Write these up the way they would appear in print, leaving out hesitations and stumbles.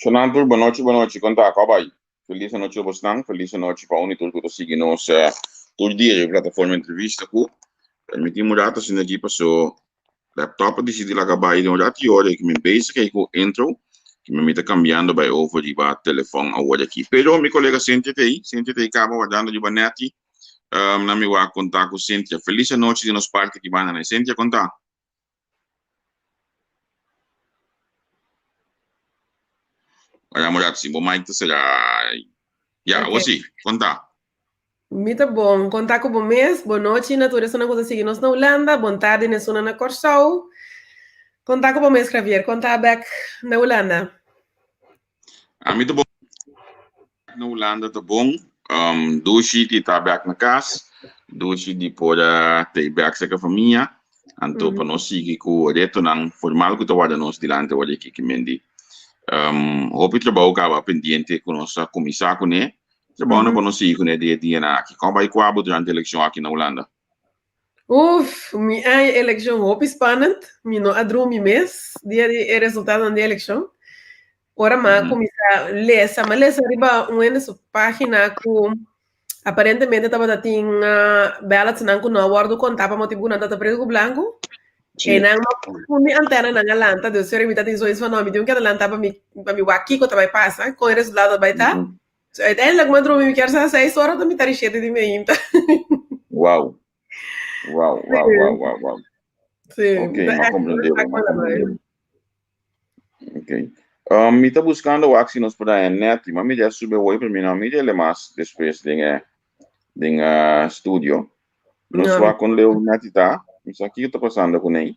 Sonantur, boa noite, conta, acabai. Feliz noite, Bostan, feliz noite para unitur que sigue nos todo dia plataforma entrevista ku. Permitimos data sin aqui passou laptop decidi lá acabar de um data e olha que me base que eu entro que me está cambiando by over de ba telefone a olha aqui. Pero meu colega sente aí acaba guardando de banete. Na me va contar com Cynthia. Feliz noite de nos parte que vai na Cynthia contar. Olha, morar assim, bom mais será. Já, Ok. você contar. Muito bom. Contar com o mês. Boa noite, natureza na coisa seguir nós na Holanda. Boa tarde, nessa na Corsau. Contar com o mês, Javier. Contar back na Holanda. Muito bom. Na Holanda, tá bom. Dois de tá back na casa. Dois de poder ter back com a família. Então, para nós seguir com o retorno formal que está nós dilante olha aqui que mendi. Hope trabalho acaba pendiente com nossa comissão com ele. Trabalho para nós seguir com ele dia na aqui. Como vai quando durante a eleição aqui na Holanda? Minha eleição hope spannend. Minha adru mi mês. Dia de resultado da eleição. Ora, mas começar mas lesa riba uma página com aparentemente estava tendo ballots não com não guardo contava motivo não tá preto com branco. E não uma antena na galanta, Deus serve tá isso isso não me deu que galanta para me waki que vai passar com o resultado vai tá. So aí lá quando me quer sair 6 horas também tá cheio de mim. Uau. Sim. Ok, mas compreendeu. Ok. Me está buscando o axi nos para a net, mas me já subiu hoje para mim, não me já mais depois de estúdio. Nos vai com Leo net tá, isso aqui está passando com ele.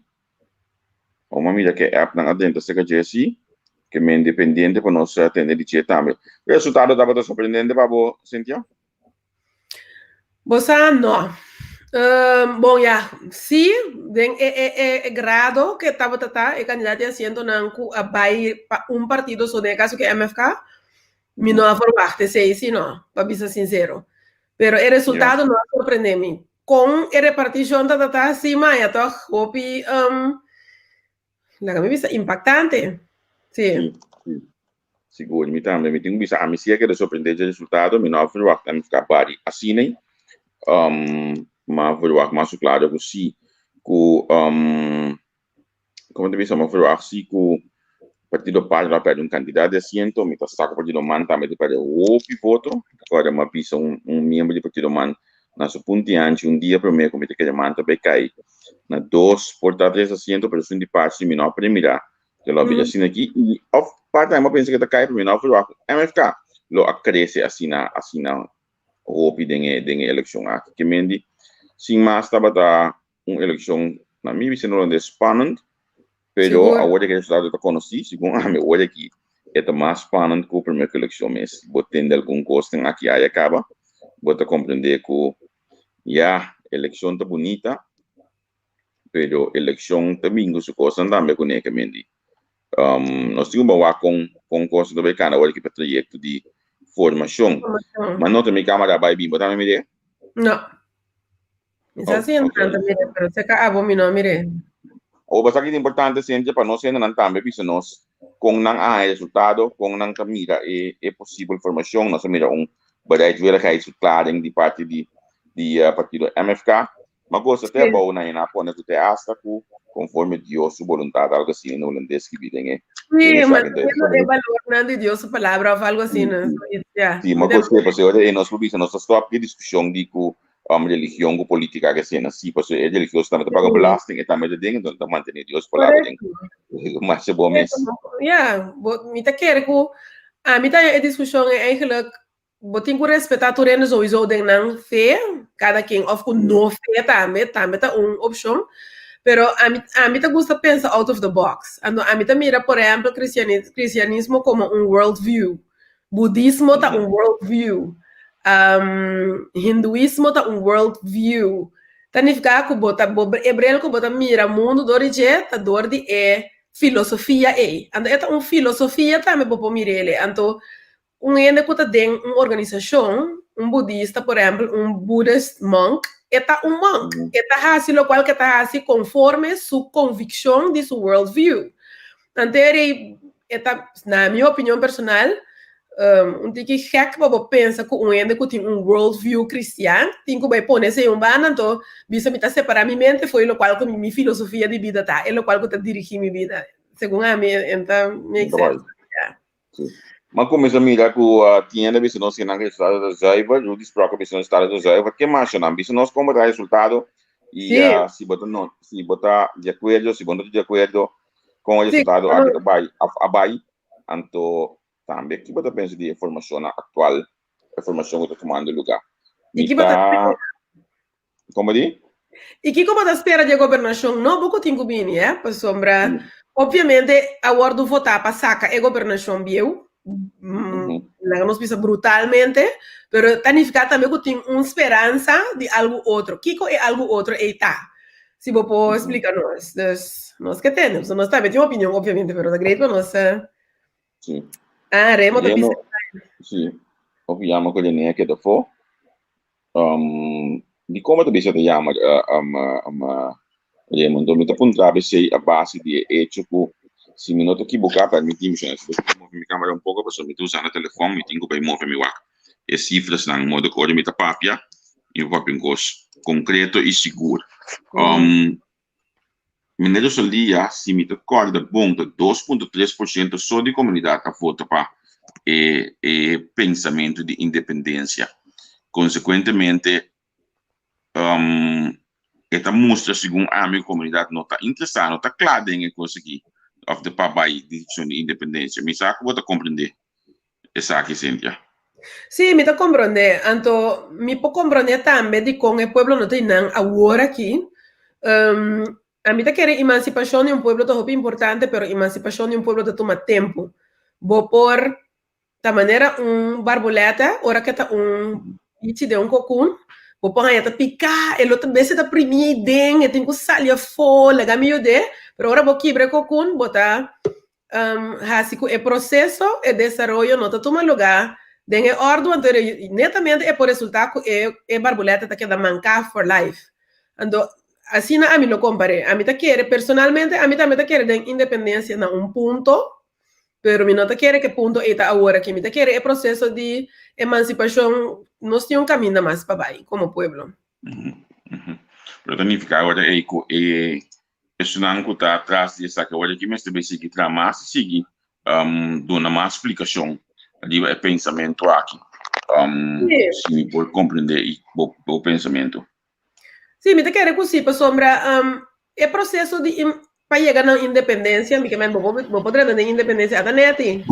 O mami já que app na dentro se que Jesse, que me independente para nós atender de dia também. O resultado estava surpreendente para você, Cynthia? Você não. Bom, já, sim, grado que estava o candidato haciendo a vai partido só de caso que MFK, me não aprovaste, sei, sim, não, para ser sincero. Pero o resultado não surpreende-me. Com a repartição da acima, eu estou hopi, la que me vista impactante. Sim. Seguro, me também, me tenho visto a misia que surpreendente o resultado, me não aprovaste MFK bari assim, né? Mas verwacht mais claro que sim, que como te disse, mas verwacht sim que partido Padre perde candidato de assento, me está o partido Man também perde o voto, agora uma pisa membro do partido Man na sua ponte antes dia primeiro como te quer Man também cai na 2 por 3 assento, pero de parte me não primeira que lo veja assim aqui e of parte eu penso que está cai primeiro verwacht MFK lo acresce assim na hope dengan eleição aqui que mendi sim mas estava eleição na minha visão não é spannend pero agora que o resultado está conhecido segundo a minha olha aqui é mais spannend que a primeira eleição mas botando algum custo aqui aí acaba bota compreender que já eleição está bonita pero eleição também que coisa também com que mendi nós temos com coisa também cara olha que para projeto de formação mas não também câmara vai vir botar me ideia não isso assim também pero se acabou mi não mire o basta que é importante sempre para nós ainda não também bisa nós com não há resultado com não camira é possível formação nós mira badai ver que isso claro de parte de partido MFK mas gosta até bom na ina pone tu te hasta conforme Dios su voluntad algo assim no holandês que videm sí mas é valor Dios su palavra ou algo assim né sim mas gosta porque olha nós bisa nós stop de discussão de religião ou política que assim assim porque é religioso também paga belasting e também de ding então manter Dios palavra mas é bom mesmo me tá quer que a mim tá a discussão é eigenlijk botin ku respeitar tu sowieso den não fé cada quem of ku no fé também tá opção pero a mim tá gusta pensar out of the box a mim tá mira por exemplo cristianismo como worldview budismo tá worldview hinduísmo tá worldview significa que bota hebreu que bota mira mundo do origem tá dor de filosofia ando é filosofia também bopo mirele então ende que tem uma organização budista por exemplo Buddhist monk está monk está assim lo qual que está assim conforme sua convicção de sua worldview então na minha opinião personal, tiki gek wat pensa que ende que tem worldview cristiano, tem que vai pôr nesse bana, então bisa me tá separar minha mente, foi o qual que minha filosofia de vida tá, é o qual que tá dirigir minha vida, segundo a mim, então make sense. Mas começa a mirar que tinha visto nós que não resultado da Zaiva, eu disse para a comissão de estado da Zaiva, que mais não visto nós como dá resultado e se botar de acordo, se botar de acordo com o resultado abai, então também que você pensa de informação atual, informação que está tomando lugar. Como diz? E que como está espera de governação não pouco tempo bem, para sombra. Obviamente, a hora do votar para sacar a governação bieu, não pisa brutalmente, pero significa também que tem uma esperança de algo outro. Kiko é algo outro e tá. Se você pode explicar nós que temos, nós também temos opinião, obviamente, pero da grande nós sim. Remo da pisa. Sim. Ovviamo che ne che dopo di come tu bisa te chama Remo do mita punta sei a base di hecho que se me noto equivocar para mi time se mover minha câmera pouco para me usar no telefone me tenho que mover meu ar e cifras na modo que me tá papia e vou para concreto e seguro Mineiro Solia, se me recorda, bom, 2,3% só de comunidade a vota para pensamento de independência. Consequentemente, esta mostra, segundo a minha comunidade, não está interessada, não está clara em conseguir of the papai de independência. Me sabe que você compreender essa aqui, Cíntia? Sim, me está compreender. Então, me pode compreender também de como o povo não tem nada agora aqui. A mí te quiere emancipación de un pueblo todo importante, pero emancipación de un pueblo te toma tiempo. Vos por ta manera un barboleta, ahora que está un ichi de un cocún, vos ponga ya te pica, el otro vez te primí den, y tengo que salir fora, la gamillo de, pero ahora vos quibre cocún, vos ta así que el proceso, el desarrollo no te toma lugar, den el orden anterior, netamente es por resultado que el barboleta te queda mancar for life. Ando assim a mim não comparei. A mim tá querer, personalmente, a mim também tá querer ter independência em um ponto, pero me não tá querer que ponto está agora que me tá querer é processo de emancipação. Nós temos caminho mais para baixo, como povo. Pero significa agora isso não está atrás de essa que agora que me deve seguir mais seguir dando mais explicação ali é pensamento aqui. Se me pode compreender o pensamento. Sim, me quero que para sombra é processo de para chegar na independência, me quero vou poder ter independência até neti.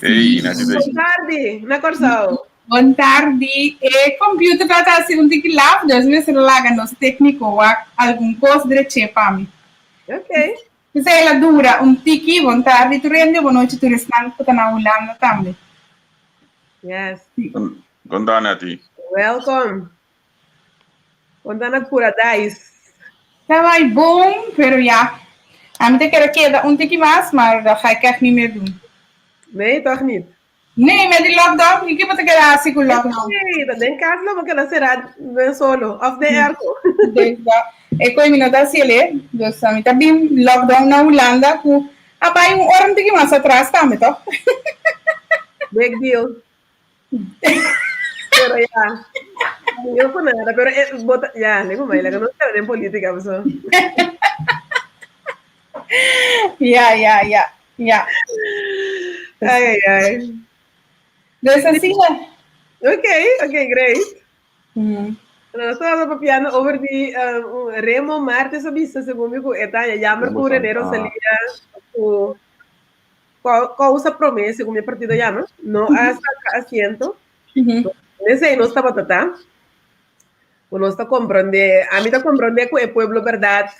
Ei, Boa tarde, na Corsal. Boa tarde. Computer para estar um tique lá, às vezes lá nos técnico ou algum coisa de chepa me. Ok. Se ela dura tique, boa tarde, tu rende, boa noite, tu restante para na Holanda também. Yes. Conta a ti. Welcome. Conta pura dais. Estava bom, pero já. A mim te quero queda tique mais, mas já vai que nem mesmo. Nee, toch niet? Nee, met die lockdown, ik heb het assim com lockdown. Nee, dat denk ik não, porque ela será bem solo, of the airco. É com a minha da Ciele, dus a mim tá bem lockdown na Holanda, com a pai hora tique mais atrás também, tá? Big deal. Pero ya. Yo con nada, pero ya, le como la que no está en política, pues. Ya. Ay. Dus assim, Okay, great. Nós estamos papiando over die Remo martes a vista, segundo me está ya llama por enero salía causa promesa, según mi partido llama, no hasta asiento. Nesse não está batata. O não está compreender, a mim está compreender que o pueblo verdade.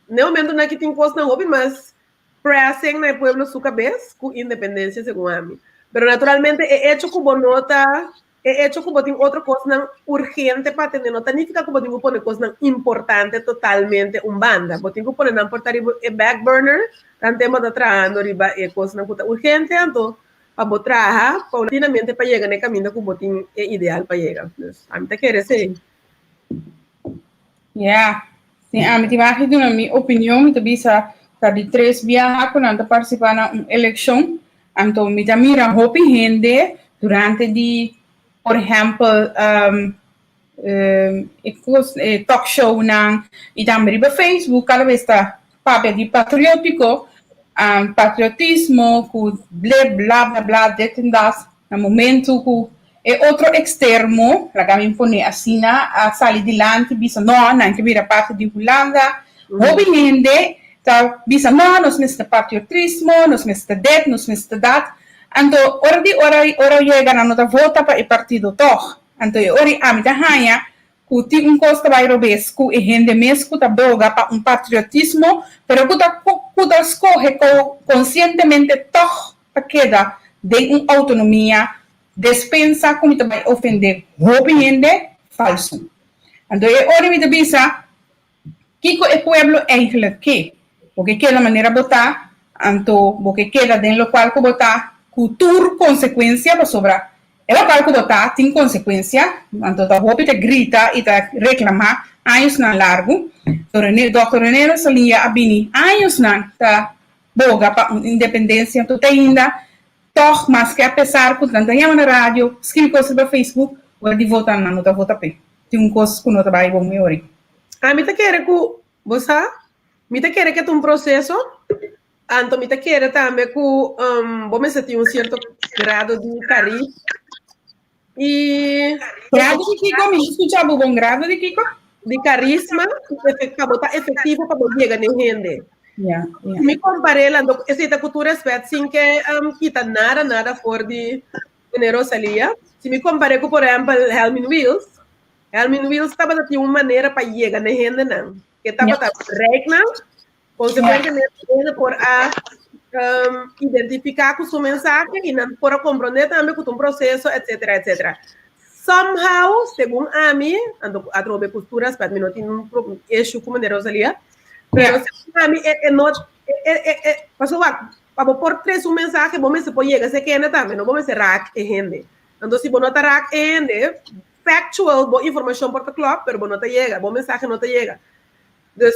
No momento na que tem coisa na hobby, mas pressing na pueblo sua cabeça com independência, segundo a mim. Pero naturalmente é hecho que bonota, é hecho que tem outra coisa urgente para ter nota, não fica como tem que pôr coisa importante totalmente banda, tem que pôr não portar e back burner, tanto tempo está trabalhando riba é coisa não urgente, então para botar paulatinamente para chegar no caminho que botin é ideal para chegar. A mim tá querer ser. Yeah. Sim, a mim te vai dar minha opinião, me bisa tá de 3 viaja quando participar na eleição, então me dá mira hopi gente durante de, por exemplo, talk show nang e também no Facebook cada vez está papel de patriótico, patriotismo, com blá blá blá blá, detendas no momento que é outro extremo, lá que me põe assim a sair dilante, bisa não que vira parte de Holanda, obviamente, tá bisa não, nós necessitamos patriotismo, nós necessitamos nós necessitamos então ora chega na nota volta para o partido toch, então ora a mim hanya que costa vai robesco e gente mesmo tá boga para patriotismo, pero que escolhe conscientemente toch para queda de autonomia despensa como também ofender gente falso. Então, ora me bisa que o pueblo eigenlijk que, porque que a maneira botar, então, porque queda dentro do qual que botar, cultura consequência para sobrar. É o qual que botar tem consequência, então, a roupa te grita e te reclama, anos na largo, Dr. René Rosalia abini, anos na tá boga para independência, então, ainda toch, mas que apesar que tanto na rádio, escreve coisas para Facebook, ou de votar na nota vota p. Tem coisas que não trabalha bom melhor. Me te quer que você, me te quer que tu processo, então me te quer também que vamos ter certo grado de carisma e grado de Kiko, me escuta bom grado de Kiko? De carisma para botar efetivo para chegar na gente. Me comparei lá, essa cultura respeito sem que quita nada fora de Rosalia. Se me comparei com, por exemplo, Helmin Wills estava de uma maneira para chegar na gente, não. Que estava regna, consequentemente, por a identificar com sua mensagem e não por compreender também com um processo, etc. Somehow, segundo a mim, a trobe cultura respeito, me não tem um eixo como Rosalia. Pero a mí pasó para por tres un mensaje vos me se puede llegar se queda también no vos me se rack gente entonces si vos no te rack gente factual vos información por tu club pero vos no te llega vos mensaje no te llega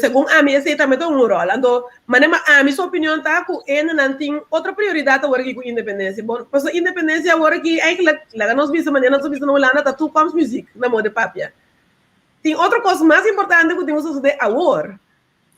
según a mí ese también todo un rol entonces manema a mí su opinión está que no tiene otra prioridad ahora que con independencia pues independencia ahora que hay la nos viste mañana nos viste no Holanda tá tu comes music na moda de papia tem outra coisa mais importante que temos que fazer agora.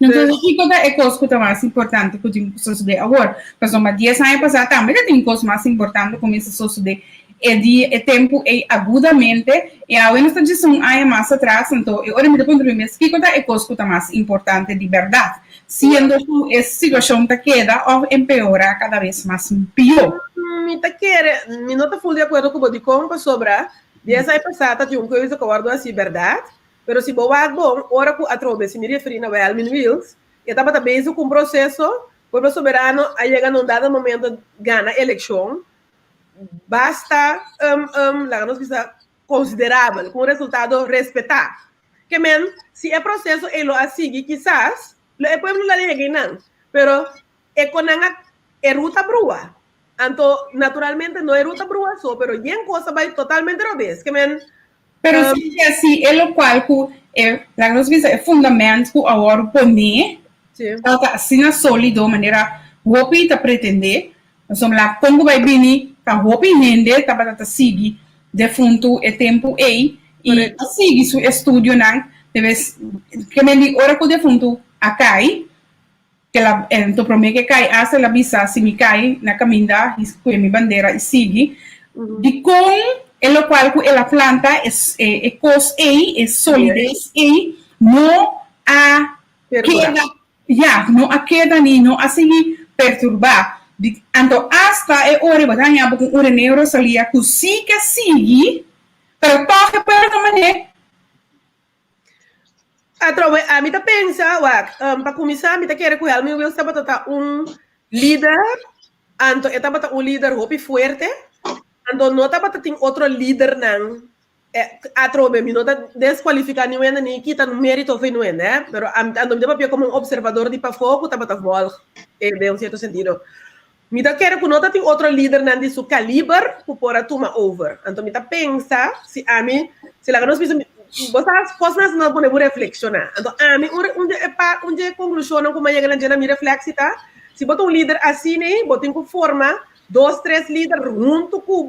Então, isso é a coisa mais importante que temos que fazer agora. Porque uma 10 anos passada também tem coisa mais importante que isso sucede. É tempo é agudamente e a outra tradição é mais atrás. Então, eu me pergunto mesmo que é a coisa mais importante de verdade. Sendo que essa situação está queda ou empeora cada vez mais pior. Me não estou de acordo com o Bodicom sobre 10 anos passada tinha uma coisa que eu guardo assim verdade. Pero se boa bom, ora que a trobe se me referi a Helmin Wills, eu estava também com um processo, o povo soberano, aí chega num dado momento, ganha a eleição, basta, lá nós precisa considerável, com o resultado respeitar. Que men, se é processo, ele a seguir, quizás, o povo não lhe não, pero é com a ruta brua. Então, naturalmente, não é ruta brua só, pero em coisa vai totalmente revés, que men, pero sim assim é o qual que lá nós visa é fundamento que agora põe ela assim sólido maneira hopi tá pretender nós somos lá como vai vir tá hopi rende tá para seguir de fundo é tempo e seguir seu estudo não deve que me di ora que de fundo a cai que la então promete que cai hasta la visa se me cai na caminda com minha bandeira e sigue de com en lo cual la planta es solidez y no a queda no a queda ni no a seguir perturbar entonces hasta hora batalla porque un neuro salía que sí que sigue pero toque pero maneira a mí te pensa para começar a mí te quer que Helmin Wills estaba líder entonces estaba un líder hopi fuerte. Então, não está para ter outro líder, não. A trobe, não está desqualificando ninguém, nem quita no mérito, não é, né? Mas, ando me papel como observador de para fogo, está para vol, de certo sentido. Me está querendo que não está tem outro líder, não, de seu calibre, que pode tomar over. Então, me está pensa, se a mim, se lá nós Vocês possam não poder reflexionar. Então, a mim, onde conclusão como é que a gente me reflexita, se botar líder assim, né, botar com forma 2, 3 líderes junto com o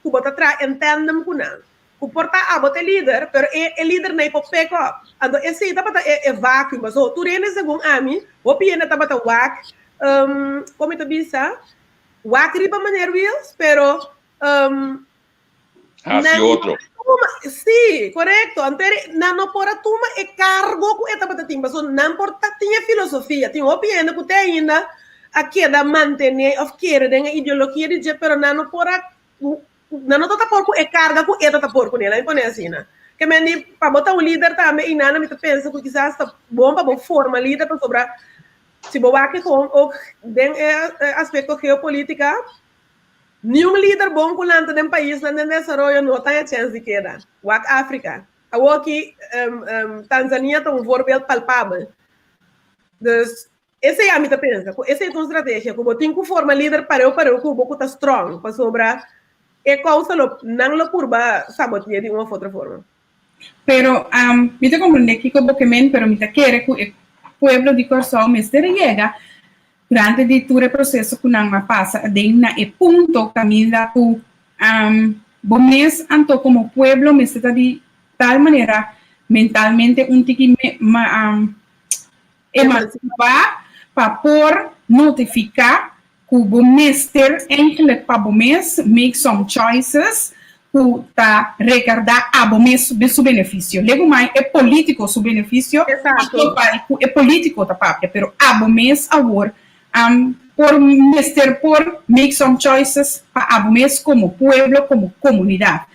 Cuba tá entendem com não. O porta a botar líder, pero é líder não é para pick up. Então, esse tá é vácuo, mas o tu rende segundo a mim, o piena tá bota whack, como tu bisa, whack riba maneira wheels, pero hace outro. Sim, correto. Não por tuma é cargo com esta bata timba. Não por tinha filosofia, tinha opinião que tem ainda a queda manter of querer a ideologia de jeito, pero não por não tá por com é carga com esta tá por com ela, impõe assim, né? Que me para botar líder também e nada me pensa que quizás está bom para formar líder para sobrar se boa que com o den aspecto geopolítica. Nenhum líder bom com lanta de país lá no desenvolvimento não tem a chance de quedar. O África, aqui Tanzânia tem voorbeeld palpável. Então, essa é a minha pensa. Essa é a estratégia. Como tem que formar líder para o que o boco está strong para sobrar e causa não lo curva sabotear de uma outra forma. Pero me te comprende que como que men, pero me te quiere que o pueblo de Corsão me llega durante o processo que não passa, de na e ponto caminha tu bomes anto como pueblo me está de tal maneira mentalmente tiki emancipar para por notificar que o bomes ter eigenlijk para bomes make some choices que tá recordar a bomes de seu benefício. Lego mais é político seu benefício. Exato. É político da papia, pero a bomes agora por make some choices para abomes como pueblo, como comunidade.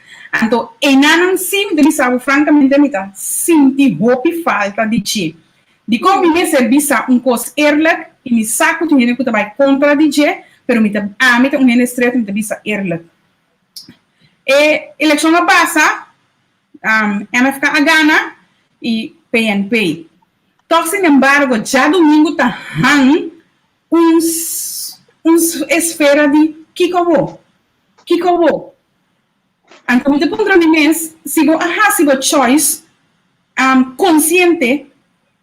Então, enanam sim, de sabe francamente me tá sinti hope falta de chi. De como me serviço coisa eerlijk e me saco de dinheiro que vai contra de chi, pero me tá me tá estreito me tá bisa eerlijk. E eleição passa, MFK a Gana e PNP. Então, sin embargo, já domingo tá uns esfera de Kikobo. Então, me pongo no mês, sigo choice, consciente,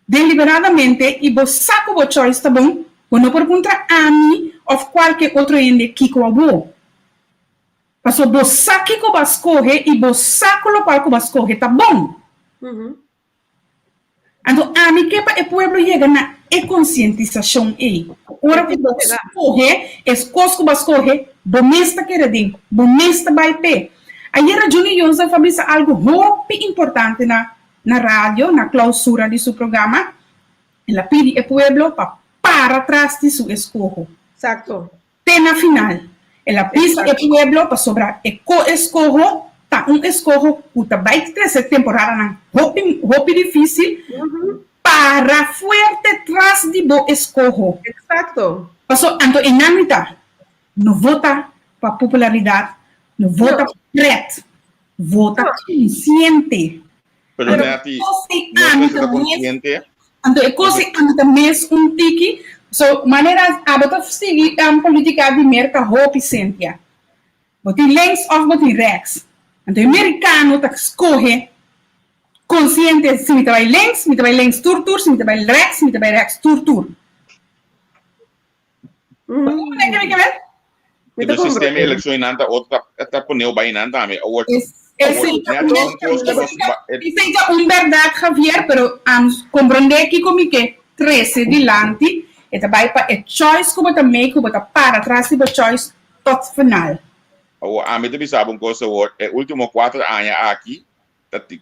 deliberadamente, e vou saco o choice, tá bom? Vou não por contra a mim ou qualquer outro ende Kikobo. Passou, vou saco que vas correr e vou saco lo qual que vas correr, tá bom? Então, a mim que é pueblo chega na conscientização aí. Ora que você correr, escosko vas correr, bomesta queredin, bomesta vai ter. Aí a Juni Jonsa fabisa algo muito importante na rádio, na clausura de seu programa. Ela pede ao pueblo para trás de seu escorro. Exacto. Até na final. Ela pede ao pueblo para sobrar escorro, tá escorro que vai ter essa temporada na muito difícil. Para fuerte tras de bo escorro. Exacto. Passou, então, em Namita, não vota para popularidade, não vota preto, vota consciente. Pero não é consciente. Então, é coisa mesmo tiki, so, maneira, a bota seguir política de merca roupa sentia. Bota links ou bota rechts. Então, o americano tá escorre consciente, se me vai links, tur, se me vai rechts, tur. Como é que vai? O sistema eleitoral outro tá poneu bem não também. Esse é verdade, Javier, pero compreender que como que 13 dilante, e vai para a choice como tá make, como tá para trás de choice tot final. A mim também sabe coisa o último 4 anos aqui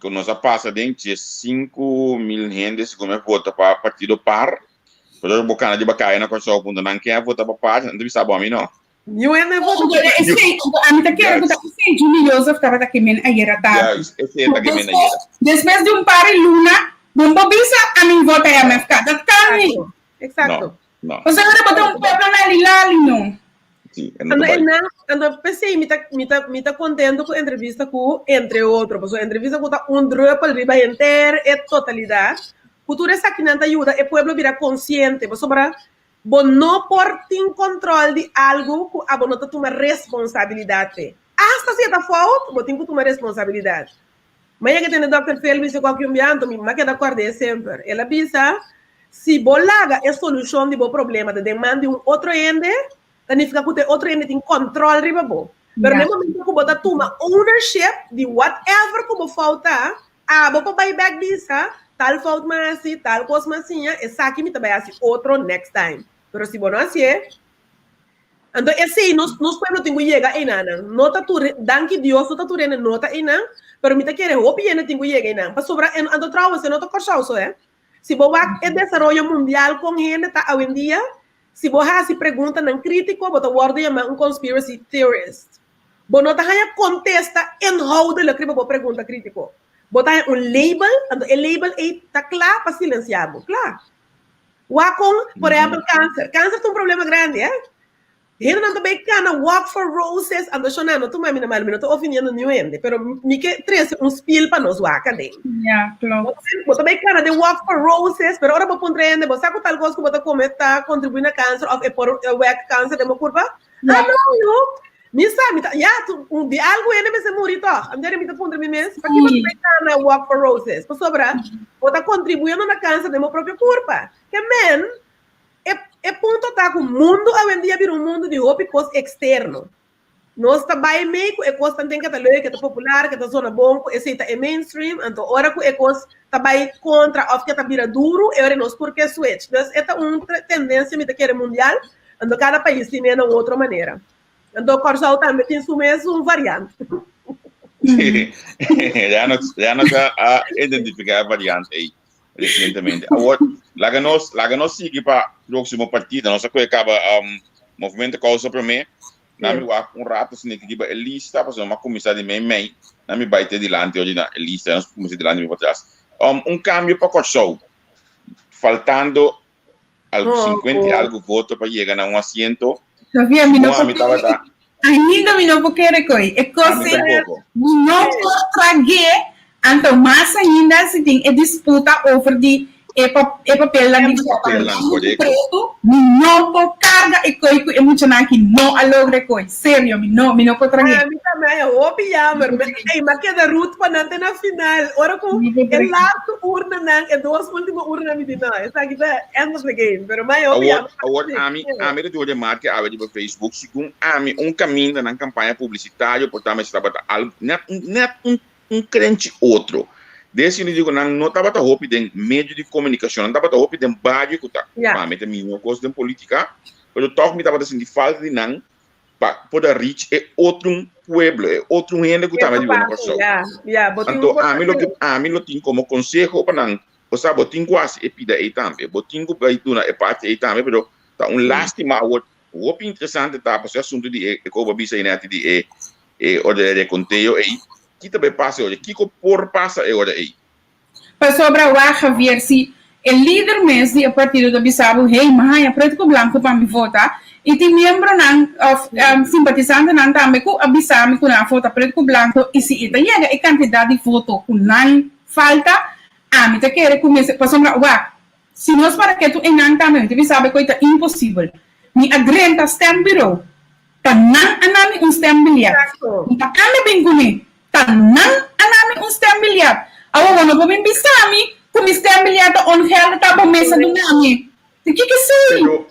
que nós passa dentro de 5.000 gente como vota para partido par, pero bocana de bacana na coisa quando não quer votar para par, não sabe a mim não. Eu ainda vou. A mim tá querendo que você Juni Joseph estava daqui men ayer tá. Depois de par luna, bomba bisa a mim vota a MFK, tá caro. Exacto. Não. Você vai botar pueblo na lilali não. Ando pensei, me tá contendo com a entrevista com, entre outros, porque a entrevista com drupa riba inteira é totalidade. Cultura essa que não ajuda, é pueblo virar consciente, porque sobra, não por ter controle de algo que a não toma responsabilidade. Hasta certa forma, você tem que tomar responsabilidade. Mas que tem o Dr. Felby se qualquer ambiente, me queda acordar sempre. Ela avisa, se bolaga é solução de bom problema, de demanda outro ende, significa que o outro ende tem controle riba bom. Pero no momento que você toma ownership de whatever como falta, vou para back bisa, tal falta mais assim, tal coisa mais assim, essa aqui me também assim outro next time. Pero se não assim, então esse nos pueblo tenho chega aí nada. Nota tu, danke Deus, nota tu rene nota aí não, pero me tá querer hopi ene tenho chega aí não. Para sobra ando trauma se nota corchauso, Se você é desarrollo mundial com gente tá hoje em dia, se você se pergunta não crítico, você guarda uma conspiracy theorist. Você não está contesta em how de la criba você pergunta crítico. Você tem label, então o label está claro para silenciar, claro. Por exemplo, câncer. Câncer é problema grande, Gente não também cana walk for roses, ando chonando, tu mami na mal, não tô ofendendo nenhum, pero me que três spiel para nós waka den. Claro. Você também cana de walk for roses, pero ora para prende, você sabe tal coisa que você cometa contribuindo a câncer of por whack câncer de uma curva? Não. Me sabe, tu de algo ele me se morito. Andar me tá pondo me mesmo, para que você cana walk for roses? Por sobra, você contribuindo na câncer de uma própria curva. Que men é ponto tá com o mundo hoje em dia vira mundo de roupa e coisa externo. Nós trabalhamos meio com coisa tem que estar lei, que é popular, que é zona bom, esse é mainstream, então hora que coisa trabalha contra, ou que está vira duro, é nós porque switch. Então essa é uma tendência me querer mundial, então cada país tem uma outra maneira. Então Corsal também tem sua mesma variante. já não está identificar a variante aí. Recentemente. Agora, lá nós seguimos para o próximo partido. Nós acaba movimento causa para mim. Nami rato assim que a lista para uma comissão de mãe. Nami vai ter delante hoje na lista. Nós comissão delante para trás. Cambio para Corsal. Faltando algo 50 e algo votos para chegar a assento. Todavía ainda me não vou querer coi. É coisa não traguei. Então, mais ainda, se tem disputa over de papel lá de preto, não pode carga e coi é muito aqui, não alogre coi. Sério, não pode trazer. Mim também, eu opiamos, mas que da ruta para não ter na final. Ora com o lado urna não, é duas últimas urnas me dizem, essa aqui é end of the game, pero mas eu opiamos. Agora, a mim do de marca a ver Facebook, segundo a caminho na campanha publicitária, portanto, estava algo net crente outro. Desse eu digo, não estava a roupa de meio de comunicação, não estava a roupa de barrio que está. Mas também uma coisa de política, mas eu toco me estava assim de falta de não para poder reach é outro pueblo, é outro gente que estava vivendo com isso. Então, a mim lo tenho como conselho para não, ou sabe, eu tenho quase epida aí também, eu tenho que ir na parte aí também, mas tá lástima o interessante tá, porque o assunto de como bisa aí de ordem de conteúdo aí. Que também passa hoje, que por passa agora aí. Para sobre a Javier, se o líder mesmo do partido do Bissau, mas é preto com branco para me votar, e tem membro simpatizante não também com a Bissau, com a foto preto com branco, e se ele chega a quantidade de foto com não falta, me te quer começar para sobre se nós para que tu não também, tu sabe que é impossível. Me agrenta stamp bureau, tá não anami stamp bilhete, tá anda bem comigo. Tanang anami stamp bilhete. Awa não vou me bisar com stamp bilhete on hell tá bom mesa do nami. O que sei?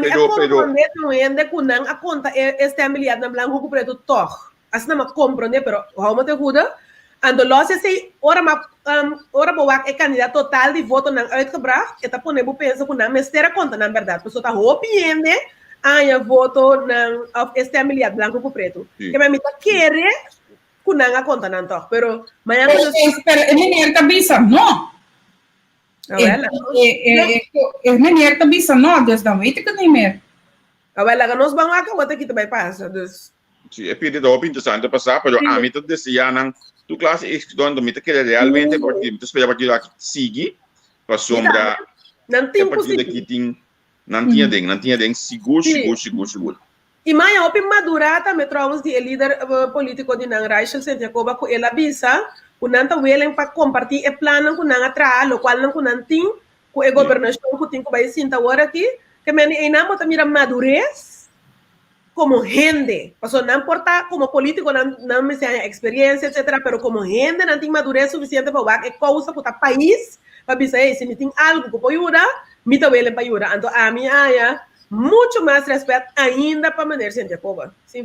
Pero ende kunang a conta stamp bilhete na blanco com preto toch. Assim não compreende, pero how me te ajuda? Ando losse se ora boa é candidato total de voto nang uitgebracht. Eta pone bu pensa kunang mestera conta na verdade. Pessoa tá hopiende a voto nang stamp bilhete blanco com preto. Que me tá querer kunanga conta não toque, pero mañana é menina cabeça não. É menina cabeça não, Deus dá muito que nem mer. Agora nós vamos acabar aqui também passa, dus. Sim, é pedido interessante passar, pero a mim tudo deseja não, tu classe estudando me que realmente porque tu espera partido aqui sigue para sombra. Não tem partido aqui tem não tinha den seguro. E mais opi madurata metros de líder político de Nang Rachel Santiago com ela bisa, com nanta willing para compartilhar o plano com nang atrás, o qual não com nantin, com a governação que tem que vai sinta agora aqui, que me ainda mira madurez como gente, no importa como político, no me sea experiencia, etcétera, pero como gente no tiene madurez suficiente para ver qué cosa que está país, para dizer, si me tiene algo que puede ayudar, me también para ayudar. Entonces, a mí haya muito mais respeito ainda para maneira de povo. Sim,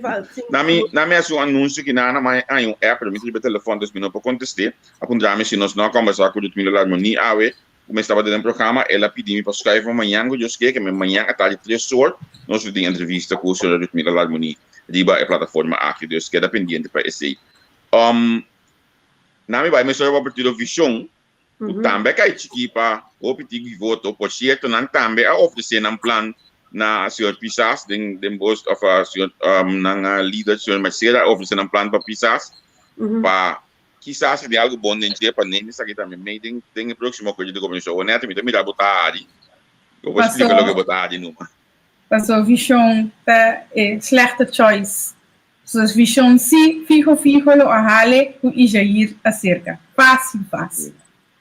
na minha sua anúncio que na mais aí um app para mim o telefone dos minutos para contestar a contar se nós não conversar com o Milo Harmonia awe como estava dentro do programa ela pediu me para escrever amanhã eu disse que amanhã à tarde 3 horas nós vamos ter entrevista com o senhor Milo Harmonia riba a plataforma aqui Deus que é dependente para esse na minha vai me só para ter visão também cai aqui para o pedir voto por certo não também a oferecer um plano na senhor Pisas, den boss of senhor nang leader senhor Macera oferecendo um plano para Pisas, para quizás de algo bom dentro para nem isso aqui também, mas tem o próximo coisa de governo, o neto me dá botar ali, eu vou explicar logo botar ali numa. Passou visão é slechte choice, so visão se fijo lo ahale o Ijair acerca, fácil.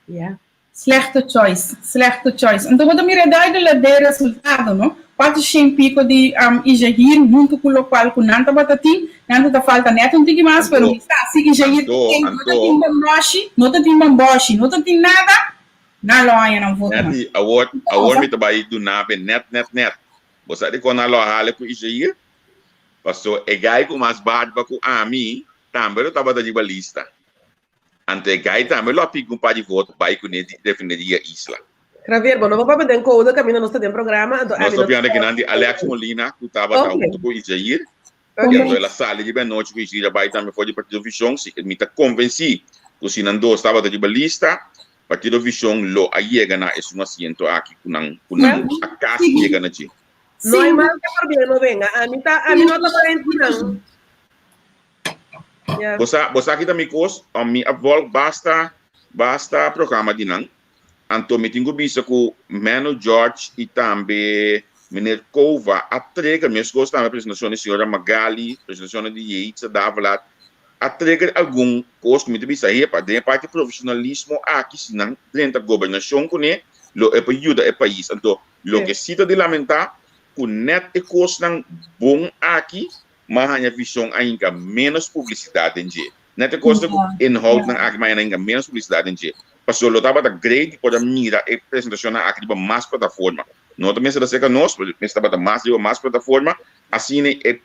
Yeah. Slechte choice. Então, quando me redai de resultado, não? Pode ser pico de Ijair, junto com o qual com nanta batati, nanta falta neto um tigre mais, pero se Ijair não tem bamboshi, não tem nada, não lo há não vou. Neti, award me trabalhei do nave net. Você de quando lo hale com Ijair, passou é gai com mais barba com a mim, também eu tava da lista. Ante gai também lo pico para de voto, vai com ele definiria isla. Javier, bueno, vamos para pedir coda camino no está en programa. Nós estamos vendo que nandi Alex Molina, que estava junto com o Ijair, e ela sale de noite com o Ijair, vai também foi de partido Visão, se me está convenci que se não do estava de lista, partido Visão lo ayega na es um assento aqui com a casa chega na ti. Não há mais problema, venga. A mim não está parente não. Você aqui também cos, a minha avó basta programa de não. Então, me tenho visto com Mano George e também Menino Kova, a trega, minhas coisas também, a apresentação da senhora Magali, a apresentação de Yates, da Avalat, a trega algum coisa que me tenho visto aí, para dentro parte profissionalismo aqui, se não, dentro da governação, com ele, é para ajudar o país. Então, o que se de lamentar, com net e coisa não bom aqui, mas a visão ainda menos publicidade em dia. Net e coisa que envolve aqui, mas ainda menos publicidade em dia. Pastor, lo estava da grade para mira a apresentação aqui de mais plataforma. Não também se dá cerca nós, mas estava da mais plataforma, assim é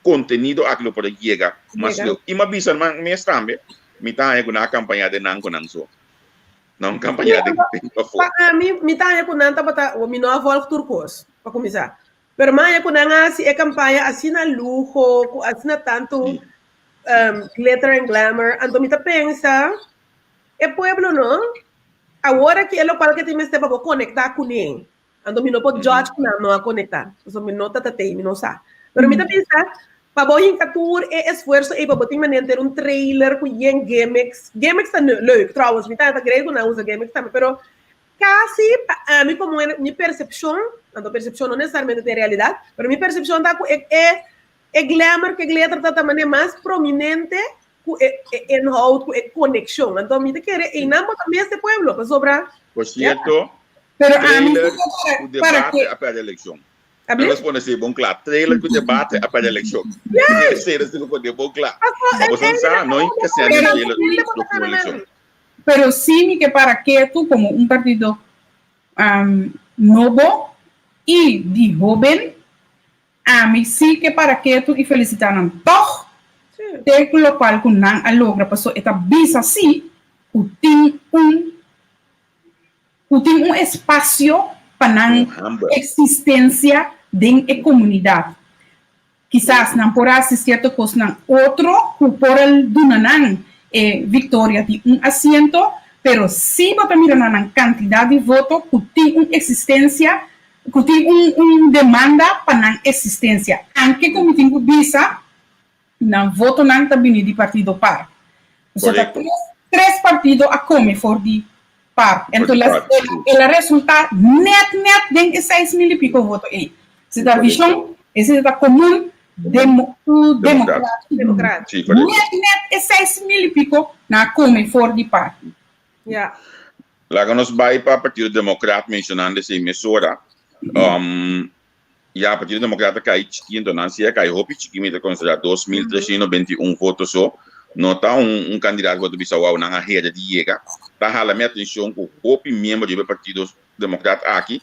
conteúdo aquilo para chegar. Mas eu imagino mas também me tá aí com a campanha de não só. Não campanha de para mim me tá aí com não para o minha volta turcos para começar. Pero mais com não assim é campanha assim na luxo, assim na tanto glitter and glamour, então me tá pensa o pueblo não agora que ele para que tem mais tempo para conectar com ele então me não pode George não a conectar então me não me não sabe mas me tá pensar para bom tour é esforço e para botar manter trailer com gimmicks tá leuk trouwens me tá grego não usa gimmicks também pero casi a mim como minha percepção então percepção não necessariamente de realidade mas minha percepção tá é glamour que glitter tá também mais prominente enhoud, conexão. Então, me quer e não também este pueblo para sobrar. Por certo, trailer, o debate após a eleição. Responde assim, bom claro. Trailer que o debate após a eleição. Ser assim que pode bom claro. Você sabe, não é que seja trailer da eleição. Pero sim que para que tu como partido novo e de jovem, a mim sim que para que tu e felicitar todos de lo qual com não a logra passou eta bisa assim o tem um espaço para não existência de comunidade quizás não por assistir a coisa não outro por el dunanan vitória de assento pero se você mira na quantidade de voto que tem existência que tem demanda para não existência anche como tem bisa não voto não também de partido par. Ou seja, três partidos a comer for de par. Então, ela resulta net de 6.000 e pico votos aí. Se da visão, esse da comum democrático. Net é 6.000 e pico na comer for de par. Yeah. Lá que nós vai para o Partido Democrata mencionando essa emissora, E a Partido Democrata cai chiquinho, então não se cai hopi chiquinho, me considera 2.321 votos só. Não está candidato que bisa wow na rede de Iega. Tá hala minha atenção com hopi membro do Partido Democrata aqui.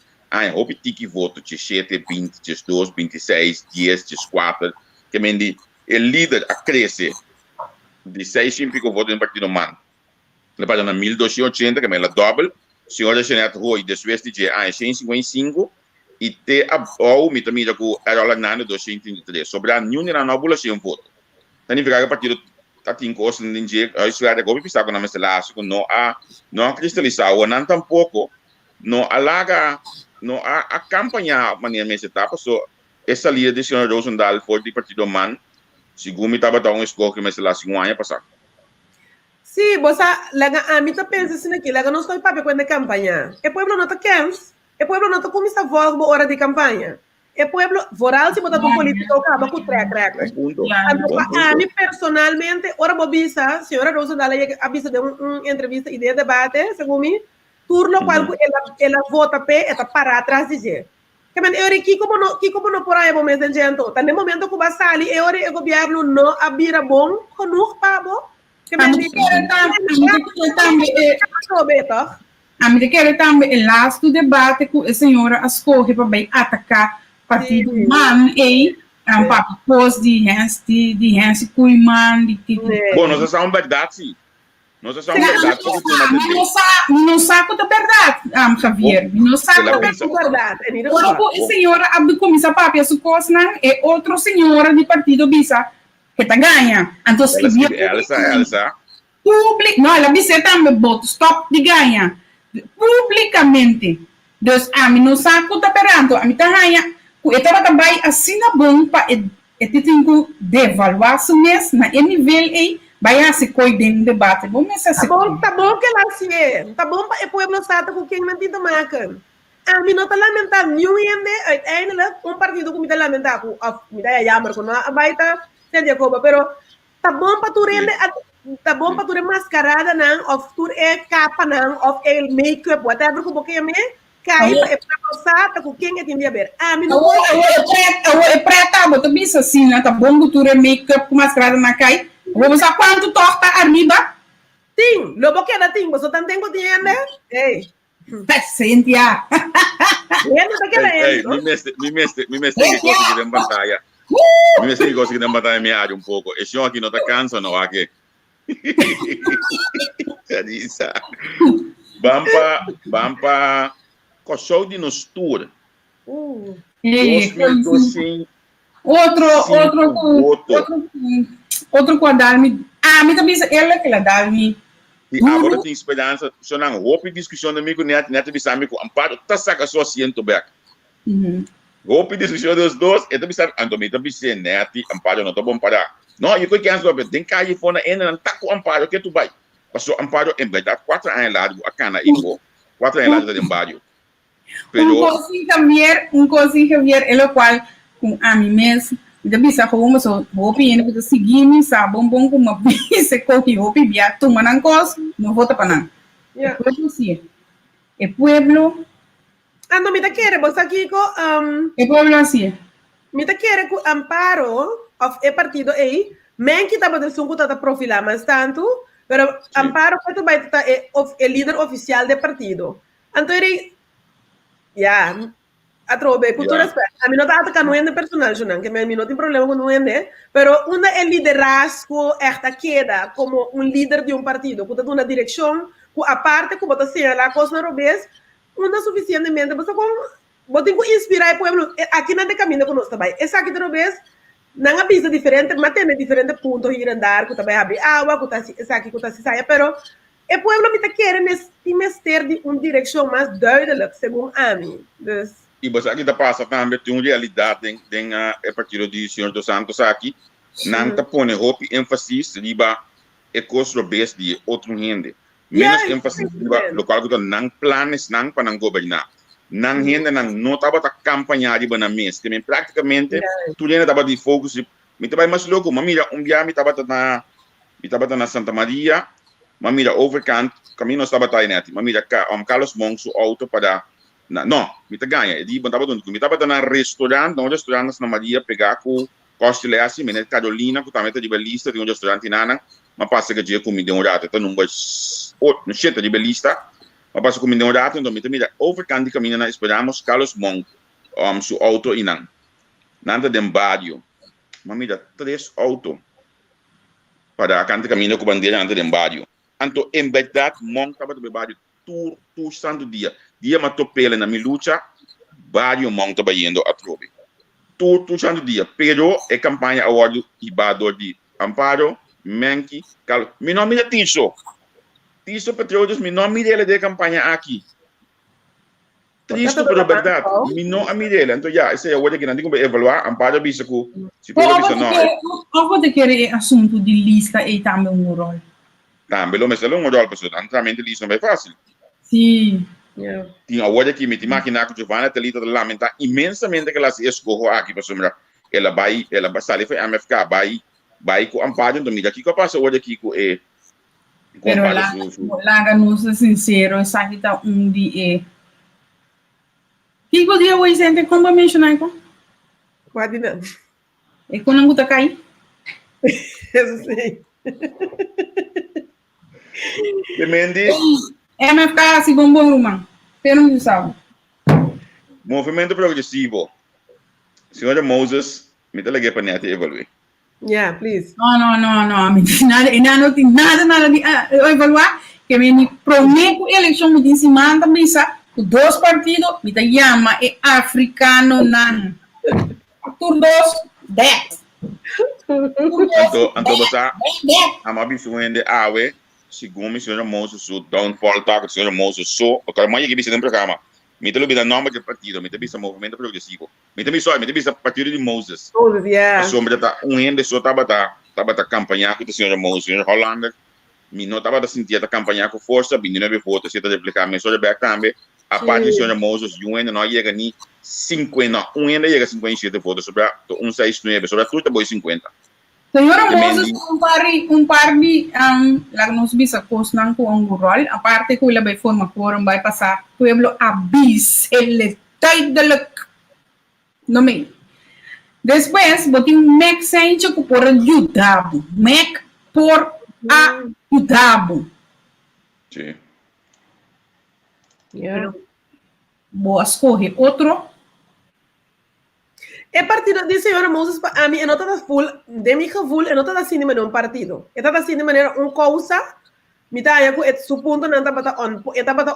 Hopi tiki voto de 7, 20, 2, 26, 10, 4. Que mendi o líder a crescer de 6 e pico votos no Partido Man. Le passa na 1.280, que é a double. Senhora Jeanette Roy, de Sueste de 155. E te ao me também com a Rola Nano 233. Sobre a União na Nóbula, sem voto. Significa que o Partido tá tem coisa de dia, isso é de pisar com a mesa lá, não a cristalizar, ou não tampouco, não alaga, não a campanha maneira mais etapa, so essa linha de senhor Rosendahl for do Partido Man, segundo me estava dando escolha que mais lá segundo ano passado. Sim, você a mim tá pensando assim aqui, não estou em papel quando é campanha. O povo não tá quentes, o povo não tá como está volta hora de campanha. O pueblo, voral, se botar com político, acaba com track. A mim, personalmente, ora, bobisa, a senhora Rosendahl, avisa de uma entrevista e de debate, segundo mim, turno qual ela vota para atrás de gente. Que como não por aí, momento de gente, tá no momento que vai sair, o governo não abira bom, conosco, pabo. Que a mim quero também, o last do debate que a senhora escolhe para bem atacar Partido Man e papo pós de Hans Kuiman Bom, nós somos verdade, sim. Nós somos verdade. Não sabe da verdade, Javier. Não sabe da verdade. Quando a senhora abre começa a papo essa coisa, é outra senhora de Partido Bisa que tá ganha. Então, Elsa. Não, ela disse também voto stop de ganha publicamente. Então, a mim não sabe o que está perando. A mim tá ganha. Eu estava também assim na bom para eu tenho que devaluar isso mesmo na nível aí vai se cuidar do debate. Vamos assim. Tá bom que ela se é. Tá bom para o povo sabe com quem não tem marca. A mim não tá lamentar nenhum ainda partido que me tá lamentar com me dá chamar com a baita sem de coba, pero tá bom para tu rende tá bom para tu mascarada não, of tu capa não, of make-up, whatever com porque me cai para passar com quem é que tinha ver. A mim não é preta, mas tu pensa assim, né? Tá bom que tu make-up com mascarada na cai. Vamos usar quanto torta arriba? Tem, logo que ela tem, você também tem que ter, né? Ei. Cíntia. Me mestre que gosta de batalha. Me mestre que gosta de batalha me área pouco. Esse aqui não tá cansa não aqui. Carissa. Bampa show de nos tour. 2012. Outro quadro. Ah, me também ela que ela dá me. E agora tem esperança, só não houve discussão comigo, net bisa amigo, amparo, tá saca só asiento back. Houve discussão dos dois, e também sabe, Antônio também se net, amparo não tá bom para. Não, eu conheço que antes tem cair fora ainda não tá com amparo que tu vai. Passou amparo em verdade 4 anos lá, a cana igual 4 anos lá de embaixo. Um coisinha Javier, ele qual com a mim mesmo. Da bisa ko mo so hopi ene ko sige mi sa bombong ko mabise ko ki hopi bia tu manan kos no vota panan. Yeah. E pueblo ando me te quiere vos aquí ko e pueblo así. Me te quiere ko amparo of e partido aí men que tava de sunco tata profilar mas tanto pero amparo que tu vai tá é líder oficial do partido. Então ele atrobe cultura a mim não tá atacando o personagem não que mim não tem problema com o pero uma é liderazgo queda como líder de partido que tem uma direção que a parte que você sei lá coisa na robês uma suficientemente você tem que inspirar o povo aqui não tem caminho que nós também essa aqui na robês não é visa diferente mas tem diferentes pontos ir andar que também abre água que tá essa aqui que tá se saia pero o povo me quer ter de uma direção mais duidelijk segundo a mim E você aqui da passa também tem uma realidade tem a partir do senhor dos Santos aqui não tá pondo hope ênfase riba ecos robês de outro rende menos ênfase riba local que não planos não para não governar não rende não tava tá campanha riba na mês também praticamente tudo ainda tava de focus me tava mais louco mamira dia me tava na Santa Maria mamira overkant caminho estava tá net mamira Carlos Monso auto para Não, me tá ganha. E digo, me tava na restaurante, não restaurante na Maria pegar com costile assim, me Carolina, que também tá de belista de um restaurante nana, mas passa que dia comida um rato, então não vai no cheio de belista, mas passa comida um rato, então me mira overkant de caminho na esperamos Carlos Monk, su auto inang, nada de barrio, mas mira 3 autos para a canta caminho com bandeira nada de barrio, então em verdade Monk tava de barrio tu santo dia matou pele na minha luta, barrio Monk tava indo a trove. Tu santo dia, pero é campanha award ibador de Amparo, Menki, Carlos. Mi nome é Tiso Petróleos, mi nome dele de campanha aqui. Triste, pero verdade. Mi nome dele. Então, já, esse é o que não tem como evaluar. Amparo bisa que se for bisa não. Algo de que assunto de lista e também um rol. Também, lo mesmo é um rol, pessoal. Antigamente lista não é fácil. Sim. Yeah. Tinha o que me imagina que Giovanna te lida lamenta imensamente que ela se escorreu aqui para sombra. Ela vai sair foi MFK, vai com Amparo, então mira aqui que passa o aqui com Pero lá não ser sincero, essa aqui tá dia. Que dia o gente como mencionar com? Pode não. E quando não tá cai? Isso sim. Demendi. MFK assim bom rumang. Pero não sabe. Movimento progressivo. Senhora Moses, me teleguei para net evaluar. Yeah, please. No. Não tem nada de evaluar. Que me prometo eleição me disse manda misa com 2 partidos me chama é africano nan. Tur 2 10. Então você amabisuende awe segundo a senhora Moses o downfall tá a senhora Moses so o cara mais que bisa no programa me telo vida nome de partido me telo bisa movimento progressivo me telo bisa partido de Moses Yeah. a sombra tá ende só tava campanha com a senhora Moses senhora Holanda me não tava sentir a campanha com força vindo na voto se tá replicar me só de back também a parte da senhora Moses e ainda não chega nem 50 ainda chega 57 votos sobre 169 sobre tudo boa 50. Senhora Moses, um par de lá nos bisa cosnan com um rol, a parte que ela vai formar quórum vai passar pueblo abis ele taidalak no meio. Depois, botem um mec sem que por ajudabo, mec por ajudabo. Sim. Yeah. Boa escolhe outro. É partido de senhora Moses, a mim, não está full, de mim full, não está assim de maneira partido. Está assim de maneira causa, me dá aí que su ponto não está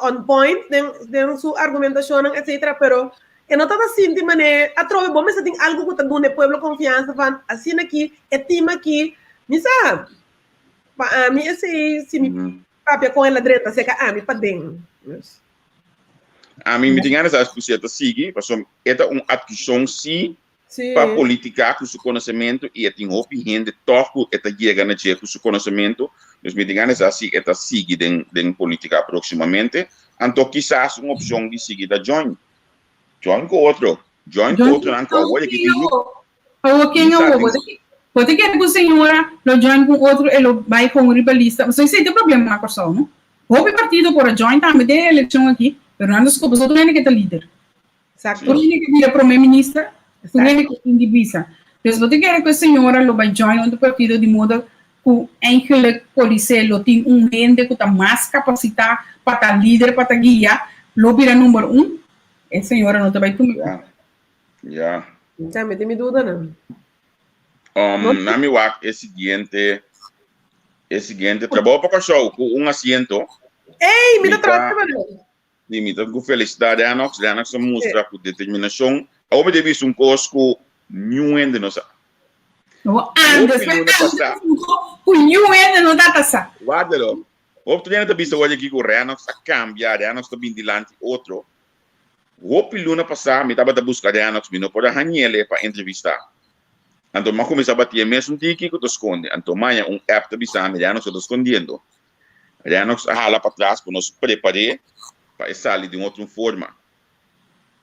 on point, tem sua argumentação, etc. Pero, não está assim de maneira, a trove, bom, mas tem algo que está dando pueblo confiança, van, assim aqui, time aqui, me sabe? A mim, se me papia com ela direita, seca, a mim, para dentro. A mim, me tinha essa discussão seguir, porque é uma adquisição sim para politicar com seu conhecimento e tem opinião de toque eta chega na dia com seu conhecimento, mas me tinha essa assim eta seguir den política proximamente, então quizás uma opção de seguir da join com outro não com o que pode que a senhora lo join com outro e lo vai com ribalista, mas isso é problema na corção, não? O partido por join também de eleição aqui. Fernando Escobar, só tu nem que tá líder. Exacto. Tu nem que vira primeiro-ministro, tu nem que indivisa. Então, você quer que a senhora lo vai join no partido de modo que aquele policial tem gente que está mais capacitado para estar líder, para estar guia, lo vira número 1, a senhora não vai comigo. Já. Já me tem dúvida, não? Na minha wak, é seguinte, trabalho para o show com assento. Ei, me dá trabalho. Limita com felicidade, Anox mostra com determinação. A obra de vista cosco nenhum ainda não sabe. O nenhum ainda não dá taça. Guarda-lo. O que tu vista hoje aqui com o Anox a cambiar, Anox está bem dilante outro. O piluna passar, me estava a buscar Anox, me não pode arranhar para entrevistar. Então, mas começa a bater mesmo tiki que tu esconde. Então, amanhã app de visão, Anox está escondendo. Anox hala para trás para nos preparar para sair de outra forma.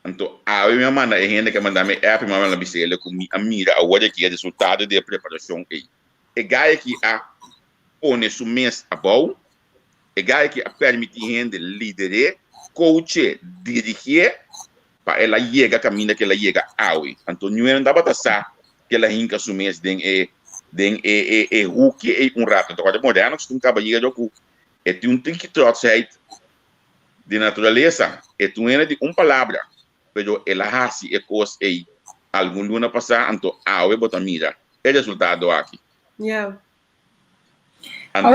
Então, a minha manda é gente que manda me app, mas ela bisela com a mira, a olha que é resultado da preparação aí. É gaia que a pone su mês a bom, é gaia que a permite gente liderar, coach, dirigir, para ela llega caminho que ela llega hoy. Então, não dá para passar que ela hinca sumês Hulk rato. Então, quando moderno, que tu acaba de ir é um tem que trotsheid de natureza, é de palavra, pero ela hace coisa aí, algum luna passar, então, hoy bota mira, é resultado aqui. Yeah. Então,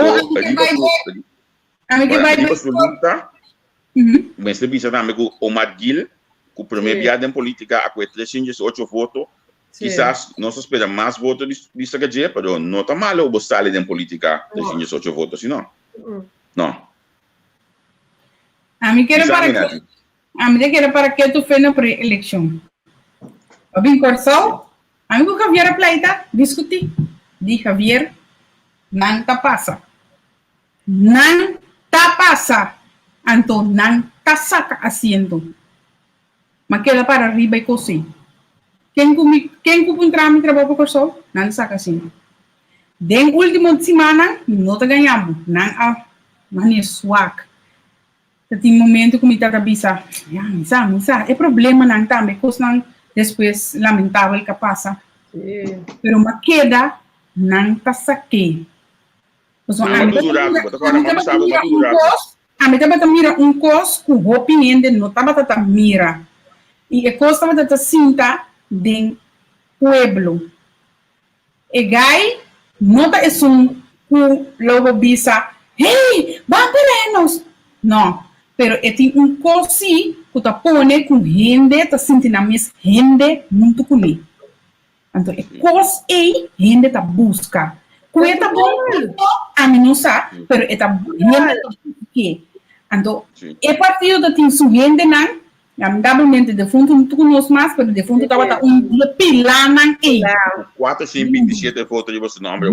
mas você pensa também que o Omar Gil, que o primeiro viado em política, com 308 votos, quizás não se espera mais votos de Sagadia, mas não está mal o sair em política 308 votos, não. Não. A mí quiero para que tu fez na pré-eleição. Eu vim corso, a mim com Javier Pleita, discuti. Di Javier, não tá passa. Não tá passa. Anto, não tá saca haciendo. Mas que ela para arriba e cosi. Quem encontra mi trabalho para corso, não saca assim. Den última semana, não tá ganhando. Não a mania swag. Tem momento que me tá cabeça, misa, é problema não também, coisa não depois lamentável que passa. Pero uma queda não tá saque. A mim também mira cos com opinião de não tava tata mira. E a coisa tava tata cinta de pueblo. E gai não tá logo bisa, hey, vampirenos. Não. Pero tem cosi que tá pone com gente, tá sentindo a mesma gente muito comigo. Então, coisa aí, gente tá busca. Coisa bom, a mim não sabe, pero tá gente então, é partido da tem sua gente não, lamentavelmente de fundo não conosco mais, pero de fundo tava pilar não aí. 427 votos de você nome,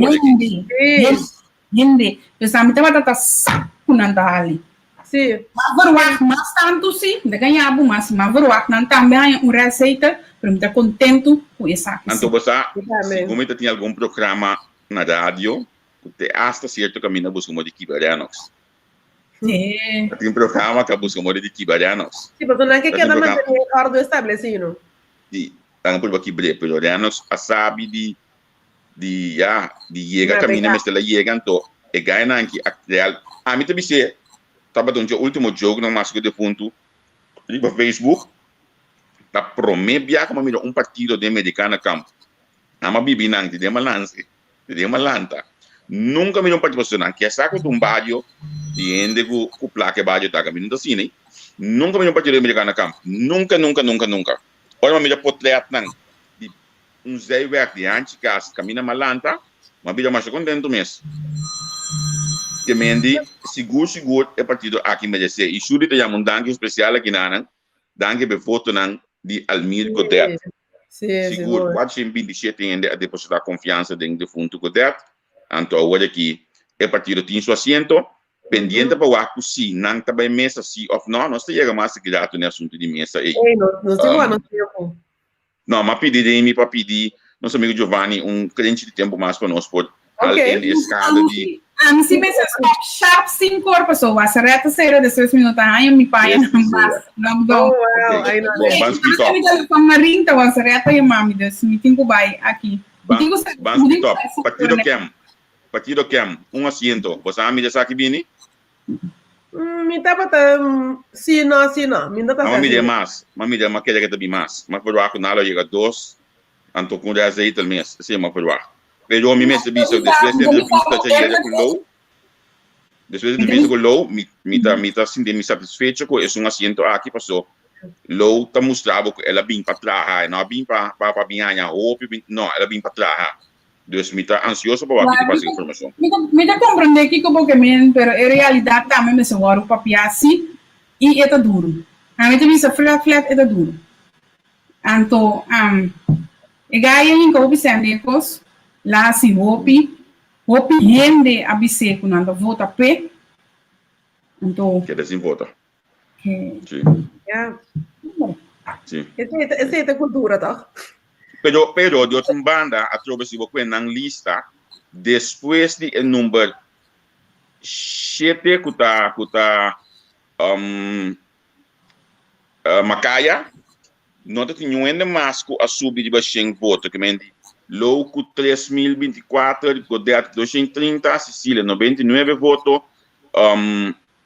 gente, pensamos tava tá kunanda ali. Sim. Mas tanto sim, de ganhar mas verwak não também receita para me estar contento com essa. Então você, se você tem algum programa na rádio, você hasta certo caminho busca de Kibarianos. Sim. Tem programa que busca de Kibarianos. Sim, mas não é que queda manter ordem estabelecido. Sim, então por aqui Kibarianos a sabe de chega caminho mas ela chega então é ganhar aqui real. A mim também se tava o último jogo no mais que de ponto no Facebook tá promebia como mira partido de americana campo ama bibinante de malanta nunca me partido profissional que é saco de barrio e ende com placa barrio tá caminhando assim né nunca me partido de americana campo nunca olha mira potreat não de Zé Verde de antes caminha malanta mas bira mais contento mesmo que mendi seguro é partido aqui merece e suri te chamam danke especial aqui na danke be foto nan de Almir Godet seguro 427 ainda a depositar confiança dentro do fundo Godet então agora aqui é partido tem seu assento pendiente para o aco se não tá bem mesa se ou não nós chega mais que já no assunto de mesa aí não sei qual tempo não mas pedir para pedir nosso amigo Giovanni crente de tempo mais para nós por escala de se pensa sharp 5 horas só a reta será de 6 minutos aí me paia não go vamos pitar com marinta a reta e mami desse meeting que vai aqui vamos pitar partido quem assento você a mídia aqui bem me tava sim não me dá a mídia mais quer que também mais mas por lá com nada chega 2 anto com 10 aí também sim mas por lá pero a mim me serviço depois de entrevista chega com low depois de entrevista com low me tá sentindo satisfeito com esse assento aqui passou low tá mostrava que ela bem para trabalhar não bem para ganhar não ela bem para trabalhar então me tá ansioso para aqui passar informação me tá compreender que como que men pero em realidade também me se agora o papel assim e é duro a mim também se flat é duro então e ganha em que observamos lá se hopi gente abise quando vota p então que desinvota sim sim essa é a cultura tá pero de outra banda a trouxe se você na lista depois de número 7 que tá Macaya, nós tínhamos ainda mais que a subir de 100 votos, que mendi louco 3024, Godete 230, Sicília 99 votos,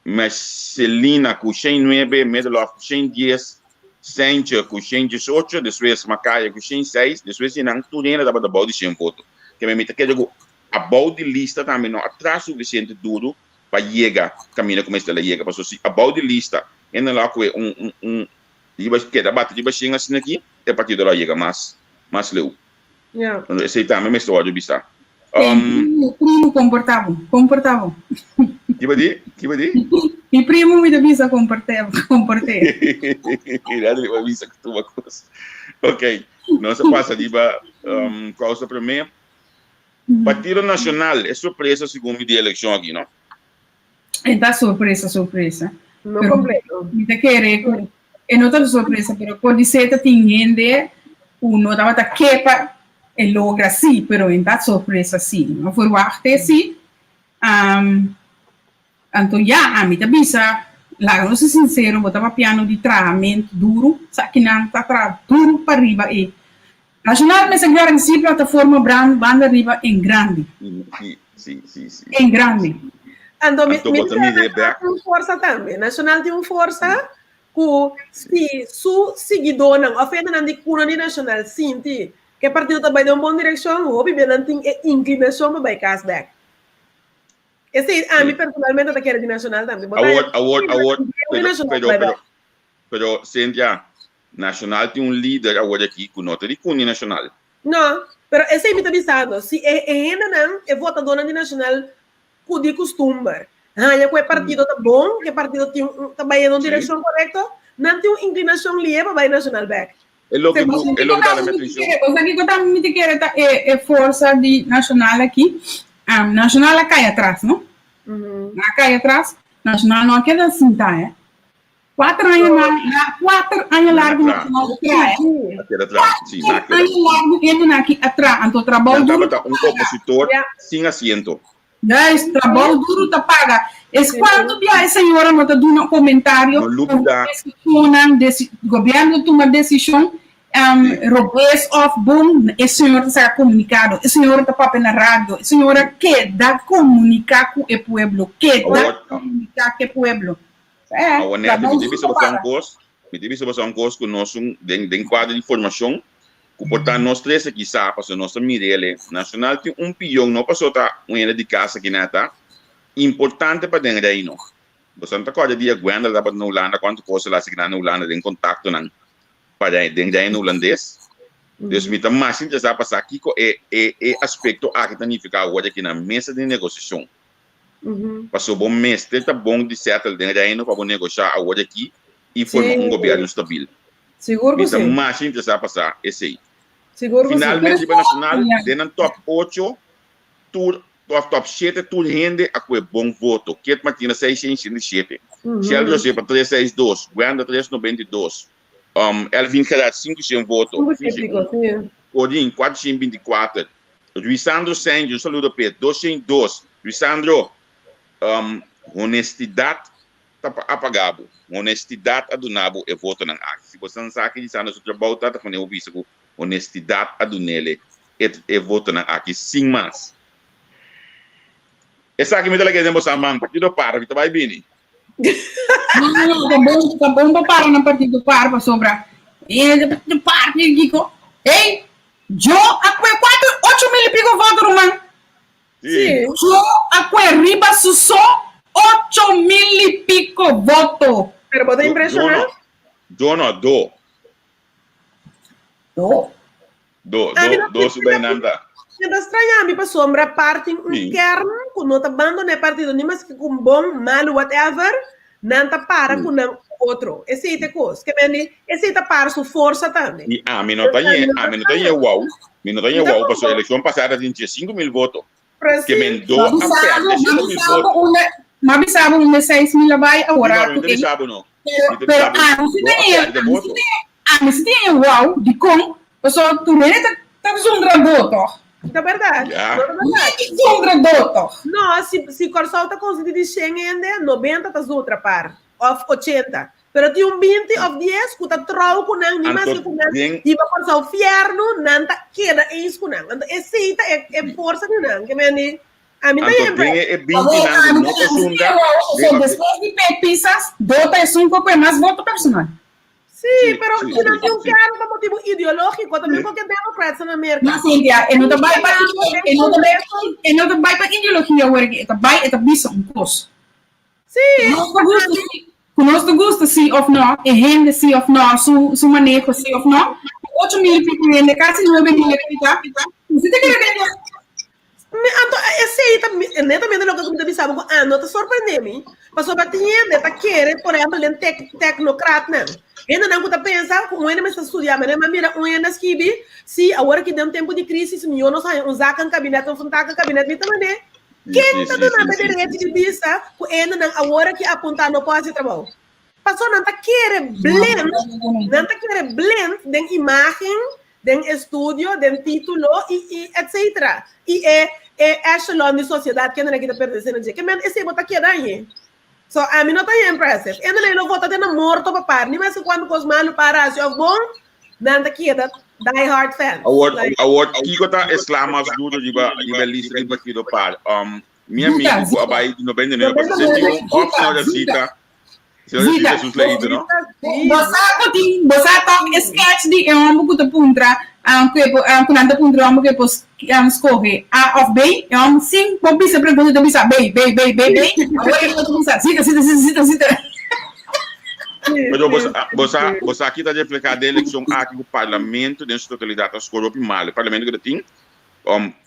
Marcelina com 109, Medelhoff com 110, Sanchez com 118, depois Macaya com 106, depois não tudo ainda dava da de 100 votos. Que me mete que eu a balde lista também não atrás suficiente duro para chegar, caminho como esta chega, passou se a balde lista ainda lá com que da bate de baixinho assim aqui, é partido lá chega mais leu. Yeah. Esse também me estou a dubistar. Primo comportava. Que vai dizer? Mi primo me devia comportar. Ele vai dizer que tu vai coisa. Ok, nossa passa de causa primeira. Partido Nacional é surpresa segundo a eleição aqui, não? É surpresa. Não completo. Me te querer, é não tão surpresa, mas quando você está tendo, uno estava a quepa e logra sim, mas não é surpresa sim. Não foi o arte sim. Então, a mim também lá, não sei sincero, botava piano de tratamento duro, sabe que não está duro para arriba e Nacional me segura em si plataforma banda arriba em grande. Sim. Em grande. Então, tem força também. Nacional tem uma força que se o seguidor não ofende não de cura de Nacional sinti que o partido também deu uma boa direção, o bem não tem inclinação para bypass back. Esse a mim personalmente eu quero de Nacional também. Award. Pero Cynthia, Nacional tem líder agora aqui com nota de cunha nacional. Não, pero esse é me está avisando. Se ainda não é votadora de Nacional de costume. Já que o partido está bom, que o partido está indo na direção correta, não tem uma inclinação livre para ir Nacional back. É lo que dá na minha atenção. Aqui que eu me quero é força de Nacional aqui. Nacional cai atrás, não? Cai atrás. Nacional não quer assim, tá? 4 anos largo Nacional atrás. Sim, 4 anos largo ele aqui atrás. Então trabalho duro. Um opositor sem assento. Trabalho duro tá paga. Es quando a senhora não está dando um comentário, o governo toma decisão, robês of boom, a senhora está comunicado, a senhora está papel na rádio, a senhora quer dar comunicar com o povo, quer dar comunicar com o povo. Me deve ser um gosto conosco, de quadro de informação, que portanto nós três aqui sabemos, nós Mirele Nacional tem pilhão, não passou uma de casa aqui neta, importante para dentro daí não. Você não está com a dia Gwenda da na Holanda, quanto coisa lá se na Holanda tem contato não para dentro daí no holandês. Deus me dá mais interessado passar aqui é aspecto que está ficar agora aqui na mesa de negociação. Passou bom mês, está bom de certo dentro daí não para negociar agora aqui e formar governo estável. Seguro que sim. Mais interessado passar esse aí. Seguro que finalmente o nacional dentro top 8 top 7 tudo rende a que bom voto. Ket Martina 607. Shell José para 362, Gwenda 392. Elvin Gerard 500 votos. Odin 424. Luisandro Sanjo, saludo Pedro 202. Luisandro, honestidade apagado. Honestidade adunabo é voto na arte. Se você não sabe que isso é nosso trabalho, tá falando isso com honestidade adunele é voto na arte. Sim, mas essa aqui me dá que temos a mão, partido para, Vitor vai bem. Não, tá bom para no partido para sobra. E do partido digo, ei, eu apoio 8 mil e pico votos, Roman. Sim. Eu apoio riba só 8 mil e pico votos. Pero pode impressionar? Do subvenanda. Não estranha, me passou uma parte interna, que não está abandonando o partido, nem mais que com bom, mal, whatever, não está para com o outro. Esse é a coisa, que vem, esse é para sua força também. E a mim não tem uau, passou a eleição passada tinha 5 mil votos. Que mendou a perda de 5 mil votos. Mas sabe, um 6 mil vai agora. Não sabe não. Mas se tem uau, de como, pessoal, tu não está voto. É verdade. Não, se o Corsol está conseguindo de 100 ainda, 90 está outra par. Of 80. Pero tinha 20 of 10, que tá trau com não, nem mais que com não, e vai passar o fierno, não tá queda isso com não. Então, esse é força de não, que me a mim também é 20 não, não sunda. Depois de pesquisas, dota é um pouco mais voto personal. Sim, mas se não tem um cara por motivo ideológico, também porque democratas na América. Não, Cíntia, não vai para ideologia, é bisa um curso. Sim. Conosco gosta sim ou não, é rende sim ou não, su manejo sim ou não. 8 mil pico rende, quase 9 mil pico. Você tem que render. Esse aí também, netamente lo que eu me pensava, não te surpreende-me, mas sobre a tinha, tá querendo, por exemplo, um tecnocrata, né? Ainda não está pensando, como ele me está estudando, mas mira, ainda escrevi, se agora que tem um tempo de crise, eu não sei, usar um gabinete, enfrentar um gabinete, também, quem está dando a direito de vista, ainda não, agora que apontar no pode trabalho. Passou, não está querendo blend, de imagem, de estudo, de título, e etc. E é echelon de sociedade que ainda não está perdendo, que esse bota querendo. So, a mim não está impressive. Ainda não vou tendo morto para par. Nem mais quando os malos param, se é bom, não está aqui, die hard fan. Award, Kiko tá esclamas duro de lista de partido par. Minha amiga, o abai no bem de novo, para você ter opção da cita. Se eu dizer Jesus leído, não? Você toca sketch de um pouco de puntra, quando puntra um pouco que escorre A of B, sim, pode bisa pergunta de bisa B. Agora eu tô pensando, cita. Mas você aqui está de explicar da eleição aqui no parlamento dentro da totalidade das cores mal. O parlamento que tem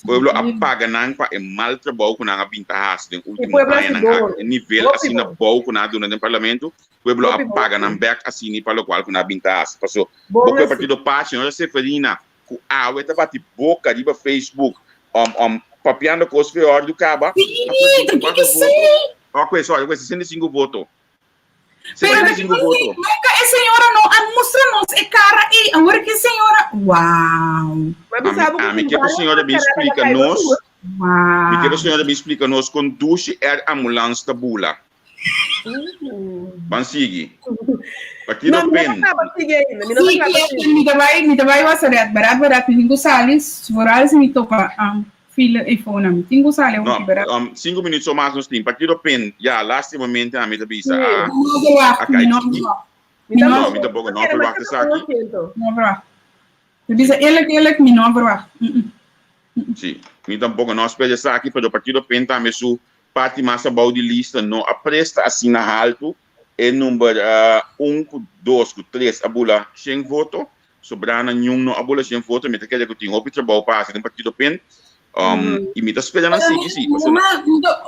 pueblo apaga nang pa mal trabalho com nang pintas den último ano nível assim na bom com nada no parlamento pueblo apaga nang back assim para o qual com na pintas passou porque partido parte não se ferina com a outra bate boca de Facebook papiando com os feores do caba ok só com 65 votos. Pero nunca a senhora não mostra-nos a cara e agora que a senhora a mim que a senhora me explica nos me que a senhora me explica nos conduz a ambulância da bula vamos seguir aqui no pen me vai wassaret berat minggu salis vorais me topa fila e fona tingo sale no 5 minutos ou mais nos tem partido pen já last momento a meta bisa não me tampouco não por waktu aqui não bra bisa elek me não bra sim me tampouco não espera aqui para o partido pen também su parte massa bau de lista não apresta assim na alto e número 1 2 3 abula 100 voto sobrana nenhum não abula 100 voto me quer que tinha outro trabalho para no partido pen imita esperando assim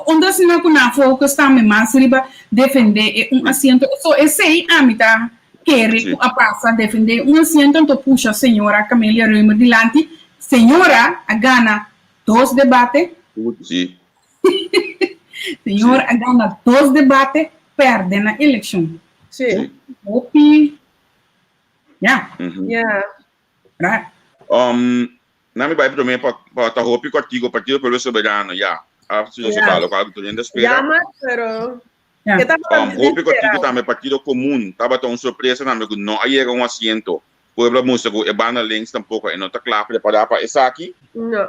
onde se não kuna focus também mas riba defender assento so esse aí amita querer a passa defender assento então puxa a senhora Camélia Reumer dilante senhora a gana 2 debates sim senhora a gana 2 debates perde na eleição sim opi right não me vai primeiro para estar roupa contigo partido pelo soberano já se você fala qual tu ainda espera pero roupa contigo também partido comum tava tão surpresa também que não aí um assento pueblo músico e banda links tampouco e não tá claro preparado para essa aqui não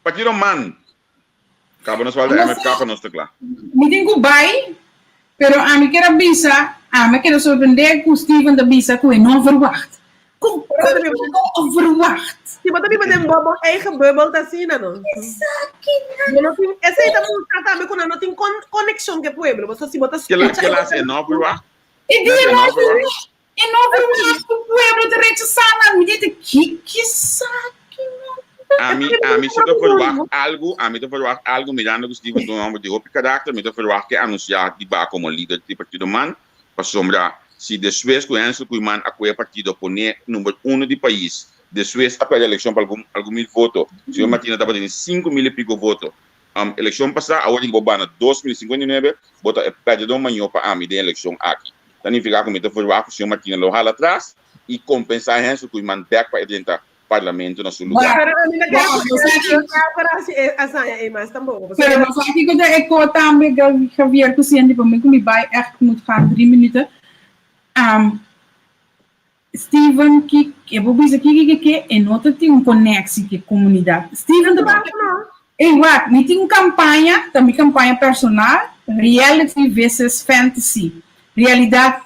partido man acaba nos falta MFK para nós tá claro me tenho bem pero a mim quero bisa a mim quero surpreender com Steven da bisa com não verwacht overwacht. Sim, mas também podemos bobo eigen bubbel da cena, não? Exato. Essa aí também quando não tem conexão com o pueblo, você se bota que lá é não overwacht. E não overwacht o pueblo de rechazar me diz que saque. A mim se eu verwacht algo mirando que Steven do nome de Hopi Carácter, me verwacht que anunciar de ba como líder do partido man, para sombrar se después que o Cuiman apoia partido poner número 1 do país, después apoia a eleição para algum mil votos, se o Martina estava tendo 5 mil e pico votos, eleição passada, agora em Bobana 2059, bota perde manhã para a minha eleição aqui. Significa que me estou falando que o Martina lo hala atrás e compensar a Cuiman back para dentro parlamento na sua lugar. Pero a mim Wow, mas tampoco. Pero mas aqui que é cota também Javier Kusiende para mim que vai echt moet gaan 3 minuten. Steven que eu vou dizer que é nota tem conexão com a comunidade. Steven wat, me tem campanha, também campanha personal, reality versus fantasy. Realidade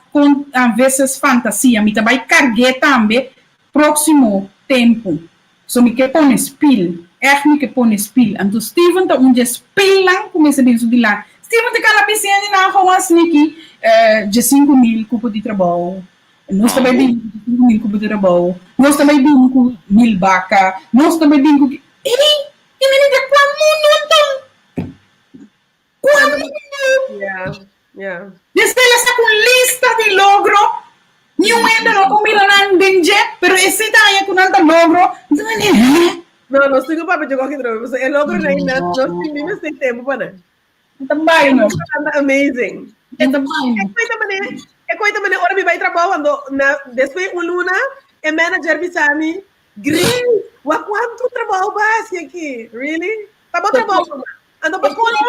versus fantasia. Me também carreguei também próximo tempo. So me que põe spil. Echt me que põe spil. Então Steven tá onde spil lang começa bem subir lá. Steven tá cada piscina na rua assim de 5.000 cupos de trabalho. Nós também bem 5.000 cupos de trabalho. Nós também bem com 1.000 vaca. Nós também bem com e menina quando Yeah. desde essa com lista de logro nenhum ainda não combina nada dengue pero esse daí com nada logro Não, nós temos para jogar aqui dentro. Você é logo ainda, nós temos esse tempo para também não amazing. É coisa maneira, ora me vai trabalhando depois luna é manager bisami. Great! Quanto trabalho básico aqui? Really? Tá bom trabalho. Ando para quando eu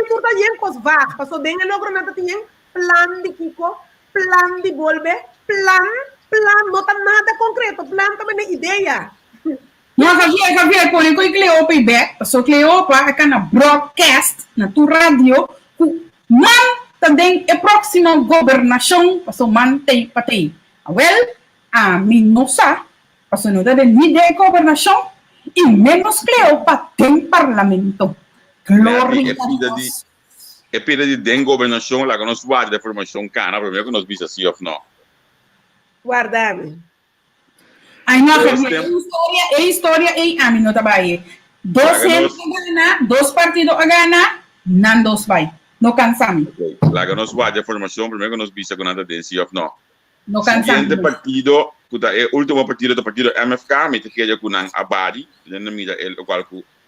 turta yen cos vag, passou bem e logo nada tinha plan de Kiko, plan de Volve, plan, não tá nada concreto, plan também é ideia. Não, Javier, por enquanto Cleopa e back, passou Cleopa aqui na broadcast, na tua rádio, man também é próxima governação, passou man tem patei. Well, a mim não sabe. Passou não tem nem de governação e menos Cleopa tem parlamento. Glória a Deus. É pena de den governação lá que nós guarda de formação cana, primeiro que nós visa assim ou não. Guardame. Ai não, é história a mim não tá bem. Dos partidos a ganhar, não dos vai. Não cansamos. Lá que nós guarda de formação, primeiro que nós visa com nada de assim ou não. Não cansamos. Siguiente partido, é o último partido do partido MFK, me te queria com Abadi, na medida o qual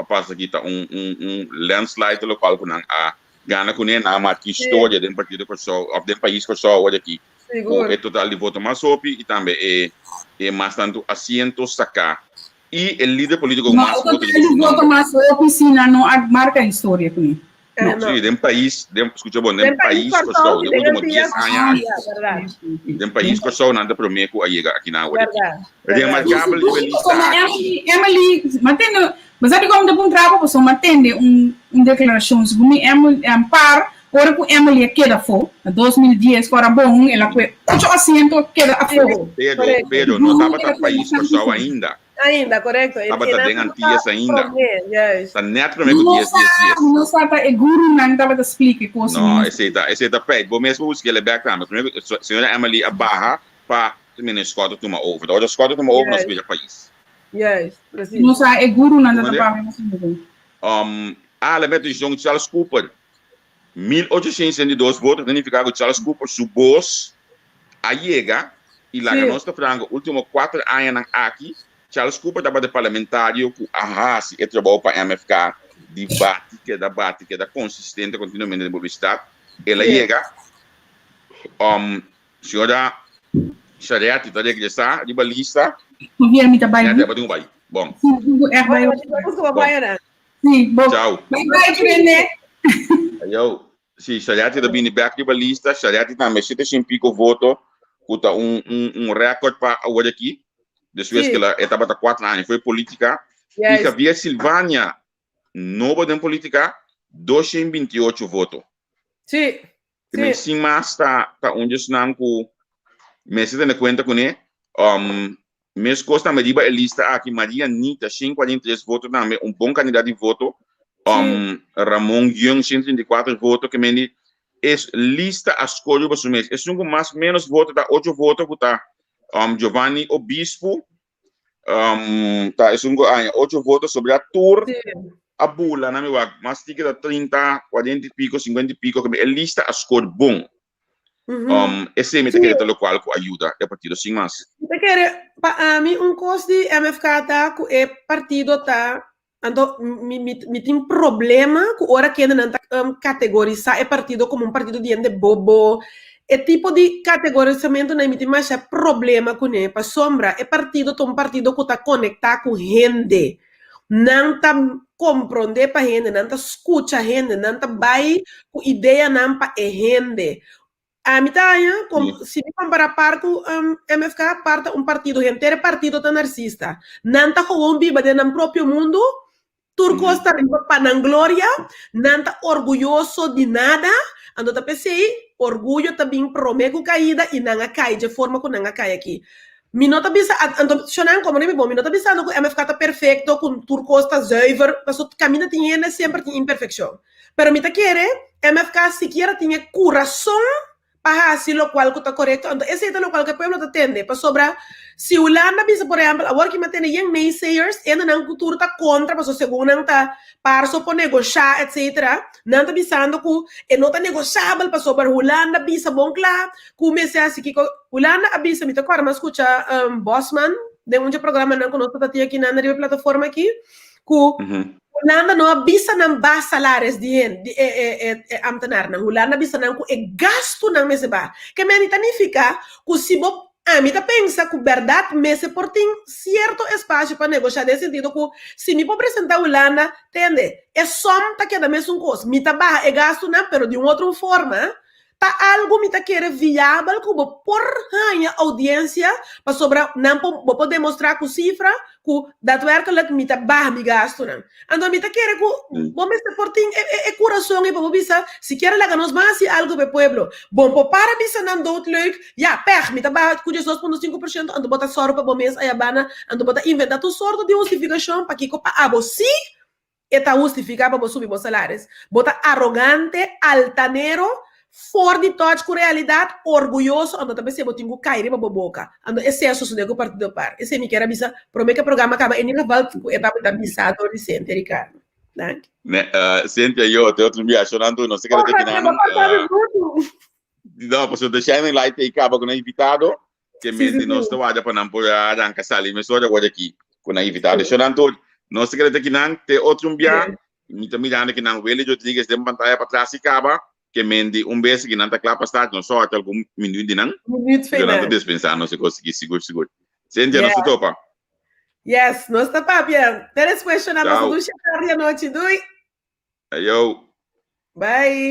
passa aqui tá landslide o qual com a Gana com na marca história do partido que só do país que só olha aqui. O total de voto mais sopi e também é mais tanto assentos sacar. E o líder político mais voto de voto mais sopi sim não marca história com ele. Não, sim, de país, escuta bom, de país que só de último 10 anos. De país que só nada prometo a chegar aqui na hora. É marcável Emily, mantendo, mas sabe como de bom trabalho, você mantende declaração sobre Emily par, ora com Emily queda fo, em 2010 fora bom, ela foi 8 assentos queda a fo. Pero não estava no país que só ainda. Ainda, correto. Estava tendo dias ainda. Está neto para mim com dias. Não sabe, é guru não estava a explicar coisa. Não, esse é da pé. Vou mesmo buscar ele background. Primeiro, a senhora Emily a barra para também escola toma over. Da outra escola toma over nas belas país. Yes, preciso. Não sabe, é guru não estava para ela mete o Charles Cooper. 1802 votos, significa que Charles Cooper subos a chega e lá que nós estamos falando, último 4 anos aqui, Charles Cooper estava de parlamentário com a raça e trabalhou para a MFK, debate que é consistente continuamente na publicidade. Ela chega, senhora Shariati, está regressar, de balista. Não via me trabalhar. Bom. Sim, bom. Tchau. Vai, René. Eu, sim, Shariati está vindo back de balista, Shariati está mexendo em pico voto, custa recorde para hoje aqui. Depois que ela estava há 4 anos, foi política. E havia Silvânia, nova de política, 228 votos. Sim. Também sim, mas está onde estão com... Me se tendo conta com ele. Mesmo costa me diba a lista aqui, Maria Nita, 143 votos, também bom candidato de voto. Ramon Young, 134 votos, que me diz, lista a escolha para o mês. É um mais menos votos, dá 8 votos, que está... Giovanni Obispo, tá, é 8 votos sobre a tour, a bula, na minha mas tica da 30, 40 e pico, 50 e pico, que é lista a score bom. Esse é o que é o qual ajuda o partido, sim, mas. Para mim, custo de MFK tá, é partido tá, então, me tem problema com hora que não categorizar é partido como partido de bobo, tipo de categorizamento na imiti mas é problema com ele para sombra é partido que está conectado com gente não tá compreender para gente não tá escuta gente não tá vai com ideia não para gente a mitad, se me comparar parte MFK parte partido gente partido tá narcisista não tá com viva dentro do próprio mundo turco está para glória não tá orgulhoso de nada ando tá pensei orgulho também promego caída e não cai de forma que não cai aqui mi nota bisa ando chonan como nem bom mi nota bisa no MFK tá perfeito com turco está zuiver mas o caminho tinha sempre tem imperfeição pero mi tá querer MFK siquiera tinha coração para assim lo qual que está correto então esse é lo qual que o pueblo tá tende para sobrar se o Holanda bisa por exemplo agora que mantém young naysayers ainda não cultura tá contra mas o segundo não tá para só para negociar etc não tá bisando que não tá negociável para sobrar Holanda bisa bom claro comece assim que Holanda avisa me tá agora mas escuta Bosman de um programa não conosco tá aqui na plataforma aqui que Holanda não avisa não bá salários de amtenar não Holanda avisa não que é gasto não me se vai que me significa que se você a mim pensa que verdade mas por tem certo espaço para negociar nesse sentido que se me for apresentar Holanda entende é só tá que da mesma coisa me tá barra é gasto não pero de uma outra forma tá algo me tá querer viável que vou por ganhar audiência para sobrar não vou poder mostrar com cifra que daadwerkelijk me tá barra me gasto não então me tá querer que bom mas por tem é coração e para bisa se quer lá nos mais algo para pueblo bom para bisa não dout leuk ja pech me tá barra com 2.5% ando bota sorro para bom mês aí bana ando bota inventar tu sorto de justificação para que copa abo si eta justificar para subir os salários bota arrogante altanero fora de touch com realidade, orgulhoso, ando também se botinho cair para boca, ando excesso se nego partido par, esse me quer avisar, promete que o programa acaba e ninguém vai etapa da avisado recente, Ricardo. Né, Cíntia, eu te outro dia chorando, não sei que te não, posso deixar em light e acaba com o invitado, que mente nós estou a para não por arrancar sali, mas só agora aqui com o invitado chorando, não sei que te outro dia, me tá mirando que não vele, eu te digo que pantalla para trás e acaba que mente beijo que não está claro para estar, não só até algum minuto de não. Minuto final. Eu não dispensar, não se conseguir seguro. Cíntia, não se topa. Yes, não está papia. Teres questionar, mas não chegar a noite, dui. Yo. Bye.